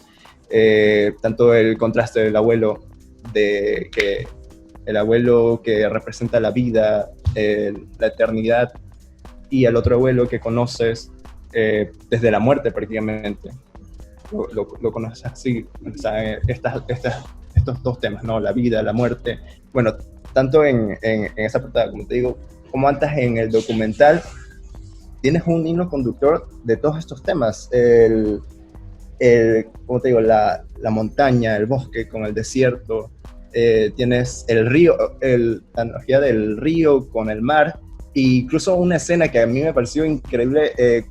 tanto el contraste del abuelo, el abuelo que representa la vida, la eternidad, y el otro abuelo que conoces desde la muerte prácticamente. Lo conoces así, o sea, estos dos temas, ¿no? La vida, la muerte. Bueno, tanto en esa portada, como te digo, como antes en el documental, tienes un hilo conductor de todos estos temas. Como te digo, la montaña, el bosque con el desierto, tienes el río, la analogía del río con el mar, e incluso una escena que a mí me pareció increíble,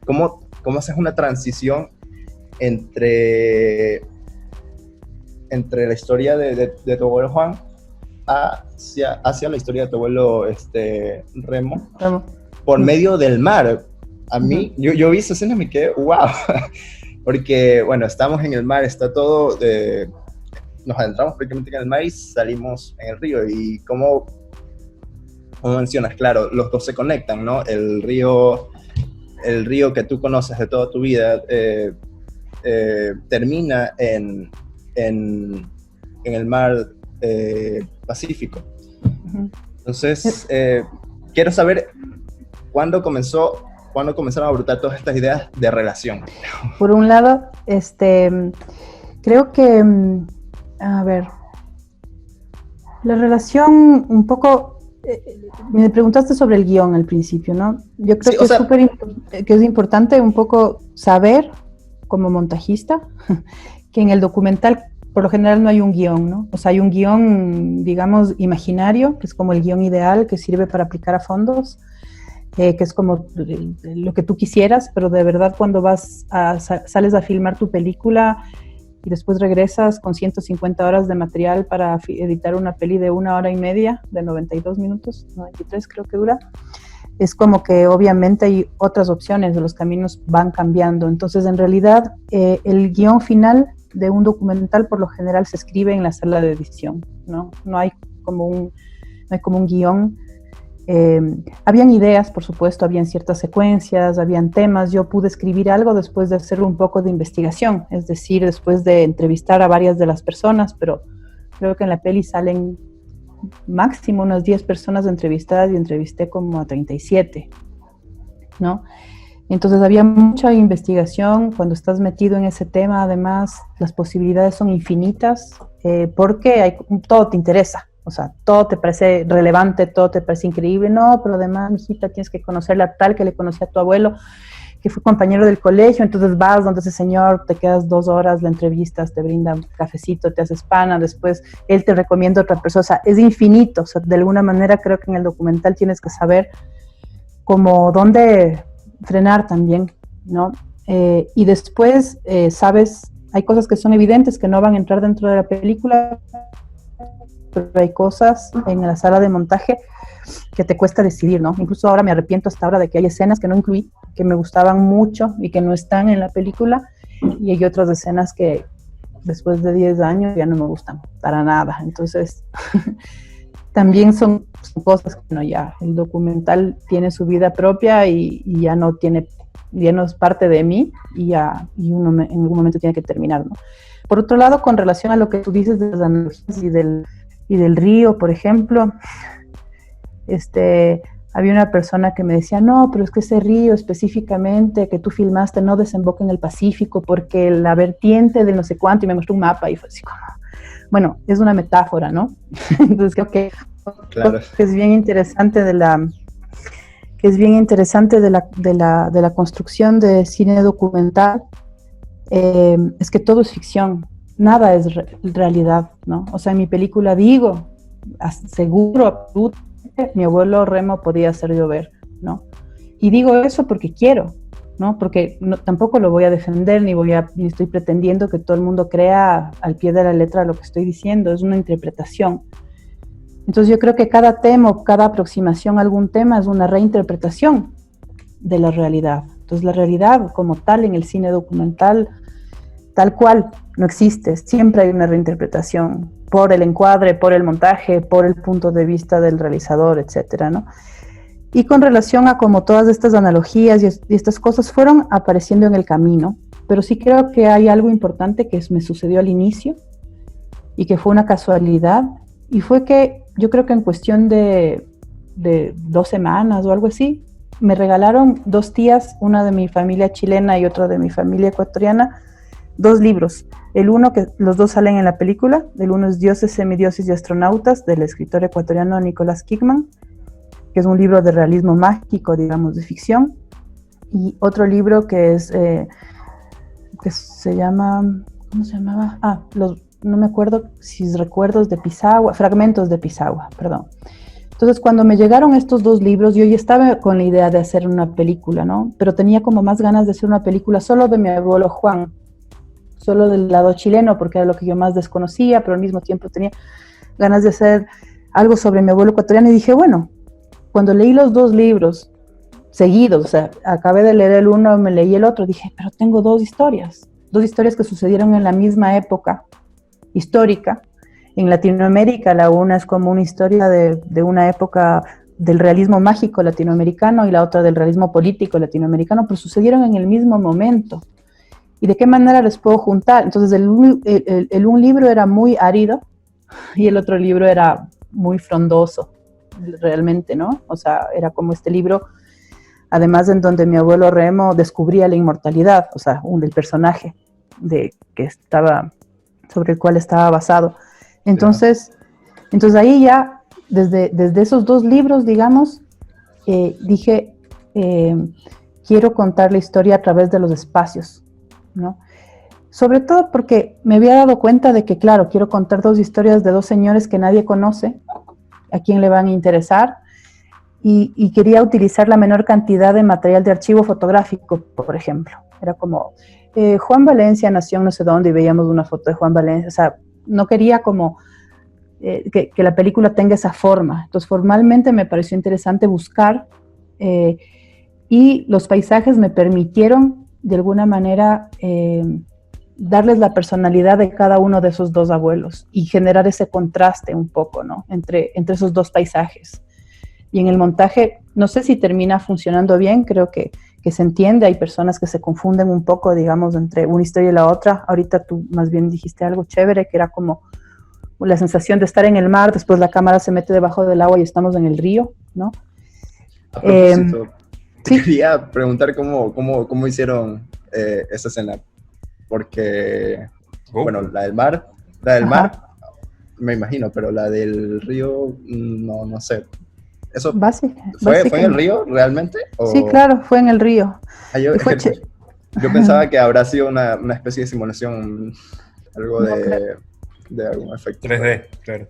cómo haces una transición entre la historia de tu abuelo Juan hacia la historia de tu abuelo Remo, por medio del mar. A mí, yo vi esa escena y me quedé, wow, porque, bueno, estamos en el mar, está todo, nos adentramos prácticamente en el mar y salimos en el río, y como mencionas, claro, los dos se conectan, ¿no? El río que tú conoces de toda tu vida termina en el mar Pacífico. Entonces, quiero saber cuándo comenzaron a brotar todas estas ideas de relación. Por un lado, creo que, a ver, la relación un poco, me preguntaste sobre el guión al principio, ¿no? Yo creo que es importante un poco saber, como montajista, que en el documental por lo general no hay un guión, ¿no? O sea, hay un guión, digamos, imaginario, que es como el guión ideal, que sirve para aplicar a fondos, que es como lo que tú quisieras, pero de verdad cuando sales a filmar tu película y después regresas con 150 horas de material para editar una peli de 1 hora y media, de 92 minutos, 93 creo que dura, es como que obviamente hay otras opciones, los caminos van cambiando. Entonces, en realidad, el guión final de un documental por lo general se escribe en la sala de edición, ¿no? No hay como un guión. Habían ideas, por supuesto, habían ciertas secuencias, habían temas. Yo pude escribir algo después de hacer un poco de investigación, es decir, después de entrevistar a varias de las personas, pero creo que en la peli salen máximo unas 10 personas entrevistadas y entrevisté como a 37, ¿no? Entonces había mucha investigación. Cuando estás metido en ese tema, además, las posibilidades son infinitas, porque todo te interesa. O sea, todo te parece relevante, todo te parece increíble. No, pero además, mijita, tienes que conocerla a tal que le conocía a tu abuelo, que fue compañero del colegio. Entonces vas donde ese señor, te quedas 2 horas, la entrevistas, te brinda un cafecito, te haces pana, después él te recomienda a otra persona. O sea, es infinito. O sea, de alguna manera creo que en el documental tienes que saber como dónde frenar también, ¿no? Y después, sabes, hay cosas que son evidentes, que no van a entrar dentro de la película, pero hay cosas en la sala de montaje que te cuesta decidir, ¿no? Incluso ahora me arrepiento hasta ahora de que hay escenas que no incluí, que me gustaban mucho y que no están en la película, y hay otras escenas que después de 10 años ya no me gustan para nada. Entonces, también son cosas que, no, ya el documental tiene su vida propia y ya no es parte de mí, y uno en algún momento tiene que terminar, ¿no? Por otro lado, con relación a lo que tú dices de las analogías y del río, por ejemplo, había una persona que me decía, no, pero es que ese río específicamente que tú filmaste no desemboca en el Pacífico porque la vertiente de no sé cuánto, y me mostró un mapa y fue así como, bueno, es una metáfora, ¿no? Entonces creo que Claro. es bien interesante de la construcción de cine documental, es que todo es ficción, nada es realidad, ¿no? O sea, en mi película digo, seguro, absolutamente, mi abuelo Remo podía hacer llover, ¿no? Y digo eso porque quiero, ¿no? Porque tampoco lo voy a defender, ni estoy pretendiendo que todo el mundo crea al pie de la letra lo que estoy diciendo, es una interpretación. Entonces yo creo que cada tema o cada aproximación a algún tema es una reinterpretación de la realidad. Entonces la realidad como tal en el cine documental, tal cual, no existe. Siempre hay una reinterpretación por el encuadre, por el montaje, por el punto de vista del realizador, etcétera, ¿no? Y con relación a cómo todas estas analogías y estas cosas fueron apareciendo en el camino, pero sí creo que hay algo importante que me sucedió al inicio y que fue una casualidad, y fue que yo creo que en cuestión de 2 semanas o algo así, me regalaron 2 tías, una de mi familia chilena y otra de mi familia ecuatoriana, 2 libros. El uno, que los 2 salen en la película, el uno es Dioses, Semidioses y Astronautas, del escritor ecuatoriano Nicolás Kickman, que es un libro de realismo mágico, digamos, de ficción, y otro libro que es, que se llama, ¿cómo se llamaba? No me acuerdo si es Recuerdos de Pisagua, Fragmentos de Pisagua, perdón. Entonces, cuando me llegaron estos 2 libros, yo ya estaba con la idea de hacer una película, ¿no? Pero tenía como más ganas de hacer una película solo de mi abuelo Juan, solo del lado chileno, porque era lo que yo más desconocía, pero al mismo tiempo tenía ganas de hacer algo sobre mi abuelo ecuatoriano, y dije, bueno, cuando leí los 2 libros seguidos, o sea, acabé de leer el uno, me leí el otro, dije, pero tengo 2 historias que sucedieron en la misma época histórica. En Latinoamérica, la una es como una historia de una época del realismo mágico latinoamericano y la otra del realismo político latinoamericano, pero sucedieron en el mismo momento. ¿Y de qué manera les puedo juntar? Entonces, el un libro era muy árido y el otro libro era muy frondoso, realmente, ¿no? O sea, era como este libro, además en donde mi abuelo Remo descubría la inmortalidad, o sea, el personaje sobre el cual estaba basado. Entonces ahí ya, desde esos 2 libros, digamos, dije, quiero contar la historia a través de los espacios, ¿no? Sobre todo porque me había dado cuenta de que, claro, quiero contar 2 historias de 2 señores que nadie conoce, a quién le van a interesar, y quería utilizar la menor cantidad de material de archivo fotográfico, por ejemplo. Era como, Juan Valencia nació en no sé dónde y veíamos una foto de Juan Valencia, o sea, no quería como que la película tenga esa forma. Entonces, formalmente me pareció interesante buscar, y los paisajes me permitieron, de alguna manera, darles la personalidad de cada uno de esos 2 abuelos y generar ese contraste un poco, ¿no? Entre esos 2 paisajes. Y en el montaje, no sé si termina funcionando bien, creo que se entiende. Hay personas que se confunden un poco, digamos, entre una historia y la otra. Ahorita tú más bien dijiste algo chévere, que era como la sensación de estar en el mar, después la cámara se mete debajo del agua y estamos en el río, ¿no? A propósito, te ¿sí? quería preguntar cómo hicieron esa escena, porque, bueno, la del mar, me imagino, pero la del río, no sé. ¿Eso fue en el río realmente? ¿O? Sí, claro, fue en el río. Yo pensaba que habrá sido una especie de simulación, algo de algún efecto. 3D, claro.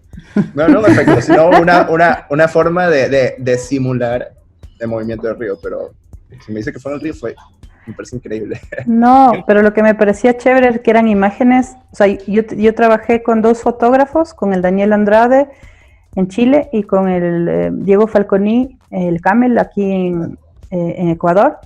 No un efecto, sino una forma de simular el movimiento del río, pero si me dice que fue en el río, fue Me parece increíble. No, pero lo que me parecía chévere es que eran imágenes, o sea, yo trabajé con 2 fotógrafos, con el Daniel Andrade en Chile y con el Diego Falconi, el Camel, aquí en Ecuador.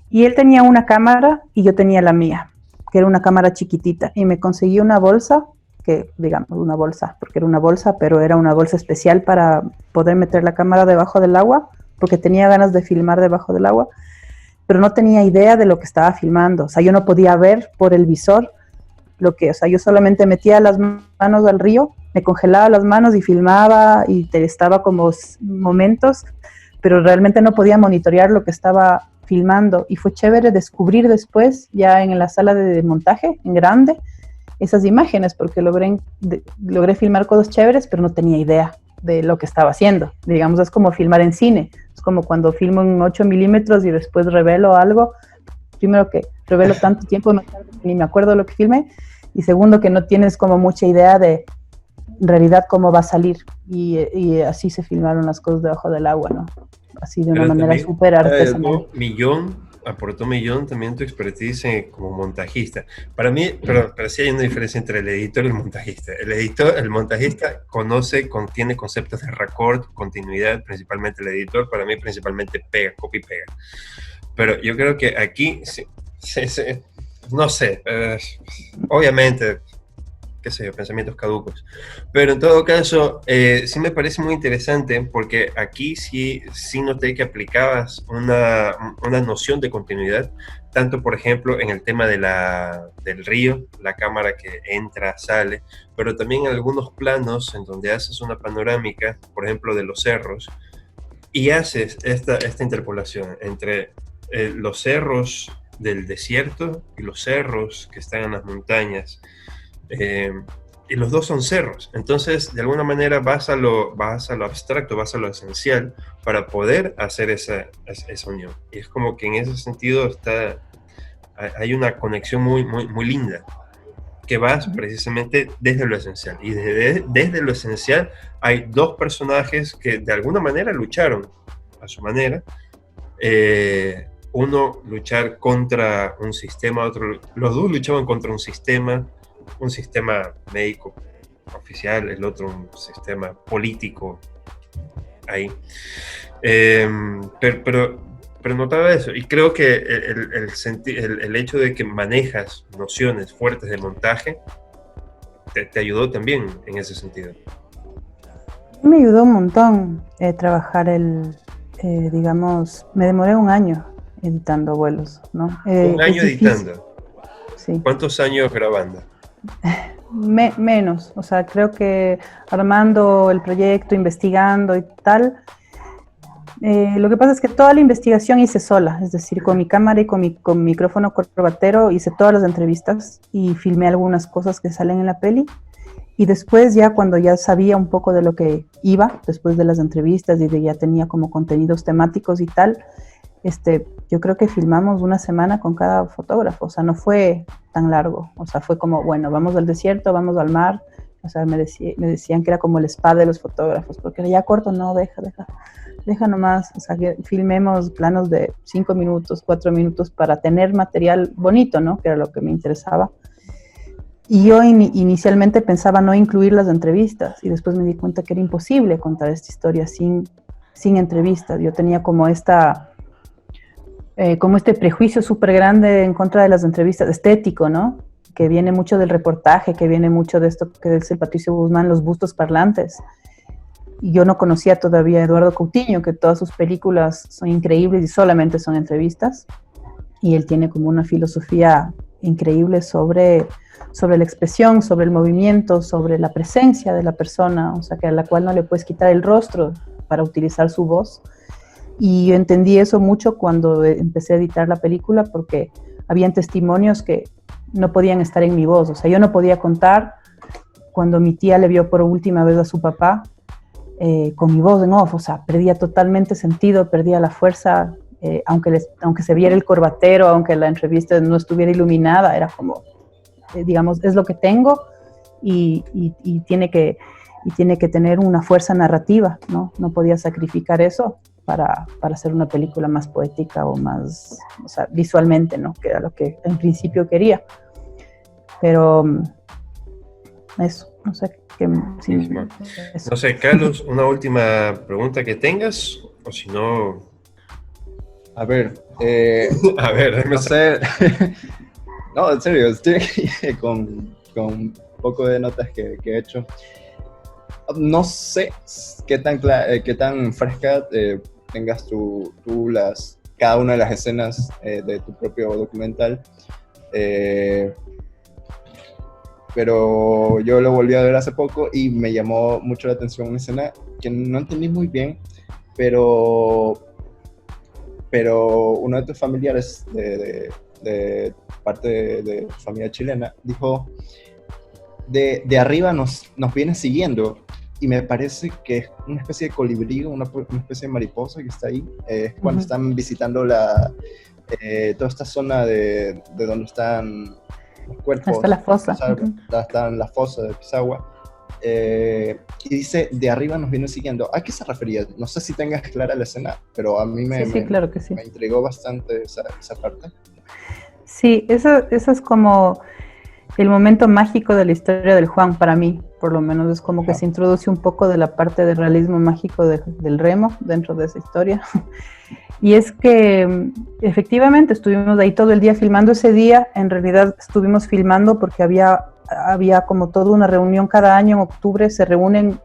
Y él tenía una cámara y yo tenía la mía, que era una cámara chiquitita. Y me conseguí una bolsa, que digamos una bolsa, porque era una bolsa, pero era una bolsa especial para poder meter la cámara debajo del agua, porque tenía ganas de filmar debajo del agua, pero no tenía idea de lo que estaba filmando. O sea, yo no podía ver por el visor lo que, o sea, yo solamente metía las manos al río, me congelaba las manos y filmaba y estaba como momentos, pero realmente no podía monitorear lo que estaba filmando. Y fue chévere descubrir después, ya en la sala de montaje, en grande, esas imágenes, porque logré filmar cosas chéveres, pero no tenía idea de lo que estaba haciendo. Digamos, es como filmar en cine. Es como cuando filmo en 8 milímetros y después revelo algo. Primero que revelo tanto tiempo, ni me acuerdo lo que filmé. Y segundo, que no tienes como mucha idea de en realidad cómo va a salir. Y así se filmaron las cosas debajo del agua, ¿no? Así de una manera súper artesanal. Aportó Millón también tu expertise como montajista. Para mí, pero sí hay una diferencia entre el editor y el montajista. El montajista tiene conceptos de record, continuidad, principalmente el editor, para mí principalmente copia y pega. Pero yo creo que aquí, no sé, obviamente, qué sé yo, pensamientos caducos. Pero en todo caso, sí me parece muy interesante porque aquí sí noté que aplicabas una noción de continuidad, tanto por ejemplo en el tema del río, la cámara que entra, sale, pero también en algunos planos en donde haces una panorámica, por ejemplo de los cerros, y haces esta interpolación entre los cerros del desierto y los cerros que están en las montañas. Y los dos son cerros, entonces de alguna manera vas a lo abstracto, vas a lo esencial para poder hacer esa unión. Y es como que en ese sentido hay una conexión muy, muy, muy linda, que vas precisamente desde lo esencial. Y desde lo esencial hay 2 personajes que de alguna manera lucharon a su manera. Uno luchar contra un sistema, los 2 luchaban contra un sistema médico oficial, el otro un sistema político ahí. Pero notaba eso, y creo que el hecho de que manejas nociones fuertes de montaje te ayudó también en ese sentido. Me ayudó un montón trabajar digamos, me demoré 1 año editando vuelos, ¿no? 1 año editando. Sí. ¿Cuántos años grabando? Menos, o sea, creo que armando el proyecto, investigando y tal. Lo que pasa es que toda la investigación hice sola, es decir, con mi cámara y con micrófono corbatero hice todas las entrevistas y filmé algunas cosas que salen en la peli. Y después ya cuando ya sabía un poco de lo que iba, después de las entrevistas y ya tenía como contenidos temáticos y tal, yo creo que filmamos 1 semana con cada fotógrafo, o sea, no fue tan largo, o sea, fue como, bueno, vamos al desierto, vamos al mar, o sea, me decían que era como el spa de los fotógrafos, porque ya corto, no, deja nomás, o sea, que filmemos planos de 5 minutos, 4 minutos para tener material bonito, ¿no? Que era lo que me interesaba. Y yo inicialmente pensaba no incluir las entrevistas y después me di cuenta que era imposible contar esta historia sin entrevistas. Yo tenía como este prejuicio súper grande en contra de las entrevistas, estético, ¿no? Que viene mucho del reportaje, que viene mucho de esto que dice Patricio Guzmán, los bustos parlantes. Y yo no conocía todavía a Eduardo Coutinho, que todas sus películas son increíbles y solamente son entrevistas. Y él tiene como una filosofía increíble sobre la expresión, sobre el movimiento, sobre la presencia de la persona, o sea, que a la cual no le puedes quitar el rostro para utilizar su voz. Y yo entendí eso mucho cuando empecé a editar la película, porque habían testimonios que no podían estar en mi voz. O sea, yo no podía contar cuando mi tía le vio por última vez a su papá con mi voz en off. O sea, perdía totalmente sentido, perdía la fuerza, aunque se viera el corbatero, aunque la entrevista no estuviera iluminada, era como, digamos, es lo que tengo y tiene que tener una fuerza narrativa, ¿no? No podía sacrificar eso para hacer una película más poética o más, o sea, visualmente, ¿no? Que era lo que en principio quería. Pero eso, no sé qué... Sí, no sé, Carlos, una última pregunta que tengas, o si no... A ver, A ver, no sé, no, en serio, estoy aquí con un poco de notas que he hecho. No sé qué tan fresca tengas cada una de las escenas de tu propio documental, pero yo lo volví a ver hace poco y me llamó mucho la atención una escena que no entendí muy bien, pero uno de tus familiares de parte de tu familia chilena dijo, de arriba nos viene siguiendo, y me parece que es una especie de colibrí, una especie de mariposa que está ahí, cuando están visitando toda esta zona de donde están los cuerpos. Hasta la fosa. Está en la fosa de Pisagua. Y dice, de arriba nos viene siguiendo. ¿A qué se refería? No sé si tengas clara la escena, pero a mí claro que sí. Me intrigó bastante esa parte. Sí, eso es como el momento mágico de la historia del Juan, para mí, por lo menos. Es como que se introduce un poco de la parte del realismo mágico del Remo dentro de esa historia. Y es que efectivamente estuvimos ahí todo el día filmando ese día. En realidad estuvimos filmando porque había como toda una reunión cada año en octubre. Se reúnen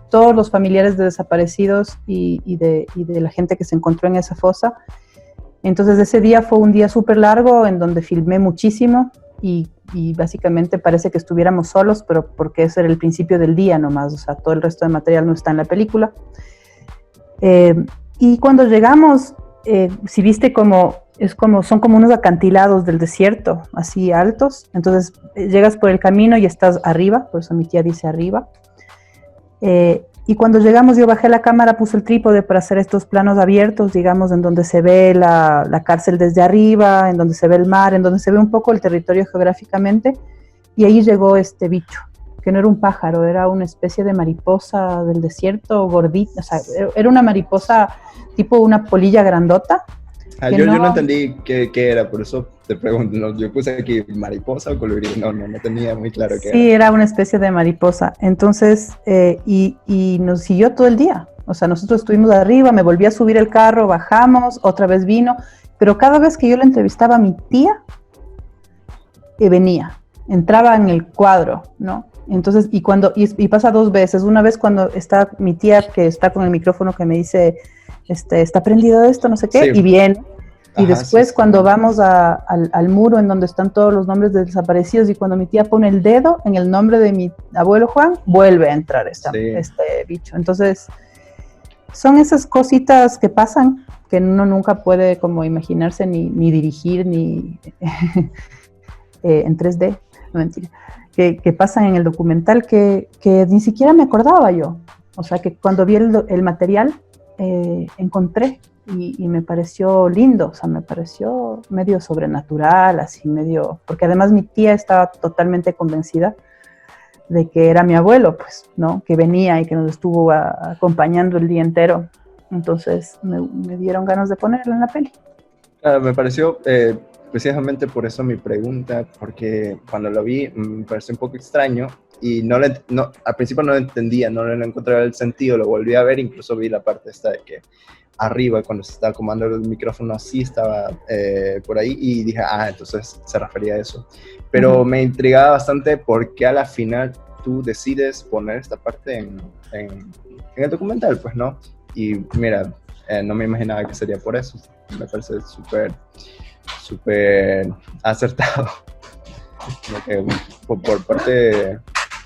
todos los familiares de desaparecidos y de la gente que se encontró en esa fosa. Entonces ese día fue un día súper largo en donde filmé muchísimo y básicamente parece que estuviéramos solos, pero porque ese era el principio del día nomás, o sea, todo el resto de material no está en la película. Y cuando llegamos, si viste son como unos acantilados del desierto, así altos. Entonces llegas por el camino y estás arriba, por eso mi tía dice arriba. Y cuando llegamos yo bajé la cámara, puse el trípode para hacer estos planos abiertos, digamos, en donde se ve la cárcel desde arriba, en donde se ve el mar, en donde se ve un poco el territorio geográficamente. Y ahí llegó este bicho, que no era un pájaro, era una especie de mariposa del desierto, gordita, o sea, era una mariposa tipo una polilla grandota. Yo no entendí qué era, por eso te pregunto, ¿no? Yo puse aquí mariposa o colibrí, no tenía muy claro qué era. Sí, era una especie de mariposa. Entonces, y nos siguió todo el día. O sea, nosotros estuvimos arriba, me volví a subir el carro, bajamos, otra vez vino, pero cada vez que yo le entrevistaba a mi tía, venía, entraba en el cuadro, ¿no? Entonces, y pasa dos veces. Una vez cuando está mi tía, que está con el micrófono, que me dice, está prendido esto, no sé qué, sí. Y viene. Y después cuando vamos al muro en donde están todos los nombres de desaparecidos, y cuando mi tía pone el dedo en el nombre de mi abuelo Juan, vuelve a entrar este bicho. Entonces, son esas cositas que pasan, que uno nunca puede como imaginarse ni dirigir, ni en 3D, no mentira, que pasan en el documental que ni siquiera me acordaba yo. O sea, que cuando vi el material, encontré y me pareció lindo, o sea, me pareció medio sobrenatural, así medio, porque además mi tía estaba totalmente convencida de que era mi abuelo, pues, ¿no? Que venía y que nos estuvo acompañando el día entero. Entonces me dieron ganas de ponerlo en la peli. Me pareció, precisamente por eso mi pregunta, porque cuando lo vi me pareció un poco extraño y al principio no lo entendía, no le encontraba el sentido, lo volví a ver, incluso vi la parte esta de que arriba, cuando se estaba acomodando el micrófono así, estaba por ahí, y dije, entonces se refería a eso. Pero me intrigaba bastante por qué a la final tú decides poner esta parte en el documental, pues, ¿no? Y mira, no me imaginaba que sería por eso. Me parece súper acertado. Por parte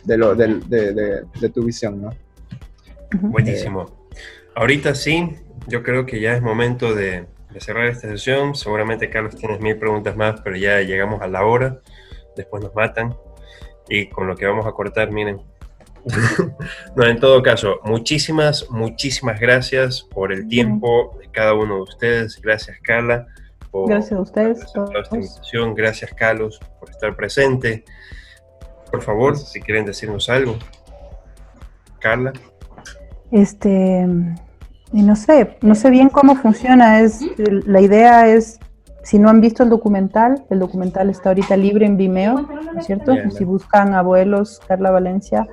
de tu visión, ¿no? Buenísimo. Ahorita sí, yo creo que ya es momento de cerrar esta sesión. Seguramente, Carlos, tienes 1000 preguntas más, pero ya llegamos a la hora. Después nos matan. Y con lo que vamos a cortar, miren. No, en todo caso, muchísimas gracias por el tiempo de cada uno de ustedes. Gracias, Carla, gracias a ustedes. Esta invitación. Gracias, Carlos, por estar presente. Por favor, si quieren decirnos algo. Carla. Y no sé bien cómo funciona. La idea es, si no han visto el documental está ahorita libre en Vimeo, ¿no es cierto? Bien, Si buscan Abuelos, Carla Valencia,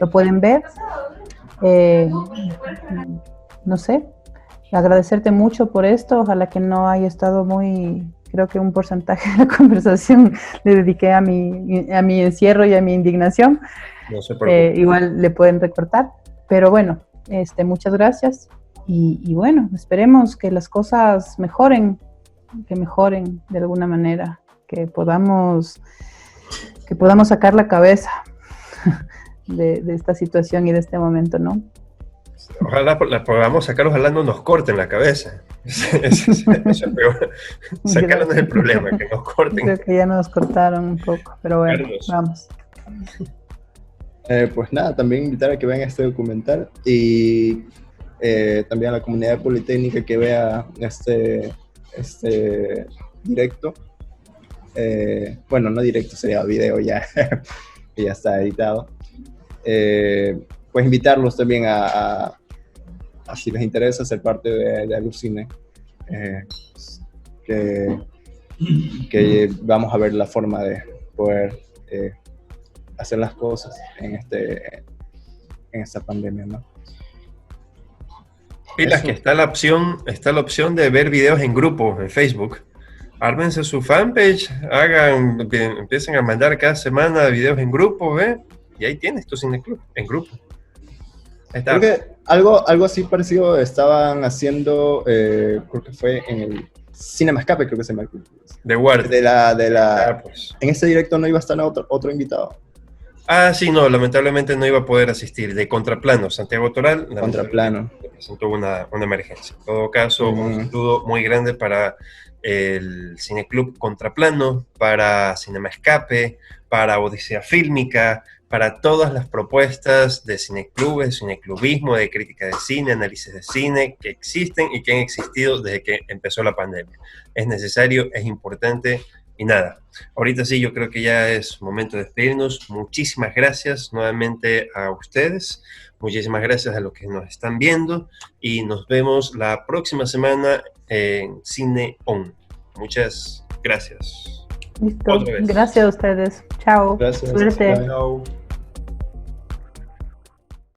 lo pueden ver. No sé, agradecerte mucho por esto. Ojalá que no haya estado creo que un porcentaje de la conversación le dediqué a mi encierro y a mi indignación. No se preocupe. Igual le pueden recortar, pero bueno, muchas gracias y bueno, esperemos que las cosas mejoren de alguna manera, que podamos sacar la cabeza de esta situación y de este momento, ¿no? Ojalá la podamos sacar, ojalá no nos corten la cabeza. Eso es peor. Sacarlo no es el problema, que nos corten. Creo que ya nos cortaron un poco, pero bueno, Carlos. vamos. Pues nada, también invitar a que vean este documental y también a la comunidad politécnica que vea este directo. Bueno, no directo, sería video ya, que ya está editado. Pues invitarlos también a si les interesa ser parte de Alucine, que vamos a ver la forma de poder hacer las cosas en esta pandemia, ¿no? Y las que está la opción de ver videos en grupo en Facebook. Ármense su fanpage, empiecen a mandar cada semana videos en grupo, ¿ve? Y ahí tienes tu cineclub en grupo. Ahí está. Creo que algo así parecido estaban haciendo, creo que fue en el Cinema Escape, creo que se llama. De Guardia. Pues. En ese directo no iba a estar otro invitado. Sí, no, lamentablemente no iba a poder asistir. De Contraplano, Santiago Toral. Contraplano. Presentó una emergencia. En todo caso, un saludo muy grande para el Cineclub Contraplano, para Cinema Escape, para Odisea Fílmica, para todas las propuestas de cineclubes, cineclubismo, de crítica de cine, análisis de cine que existen y que han existido desde que empezó la pandemia. Es necesario, es importante y nada. Ahorita sí, yo creo que ya es momento de despedirnos. Muchísimas gracias nuevamente a ustedes. Muchísimas gracias a los que nos están viendo y nos vemos la próxima semana en Cine On. Muchas gracias. Listo. Gracias a ustedes. Chao. Gracias. Suerte. Chao.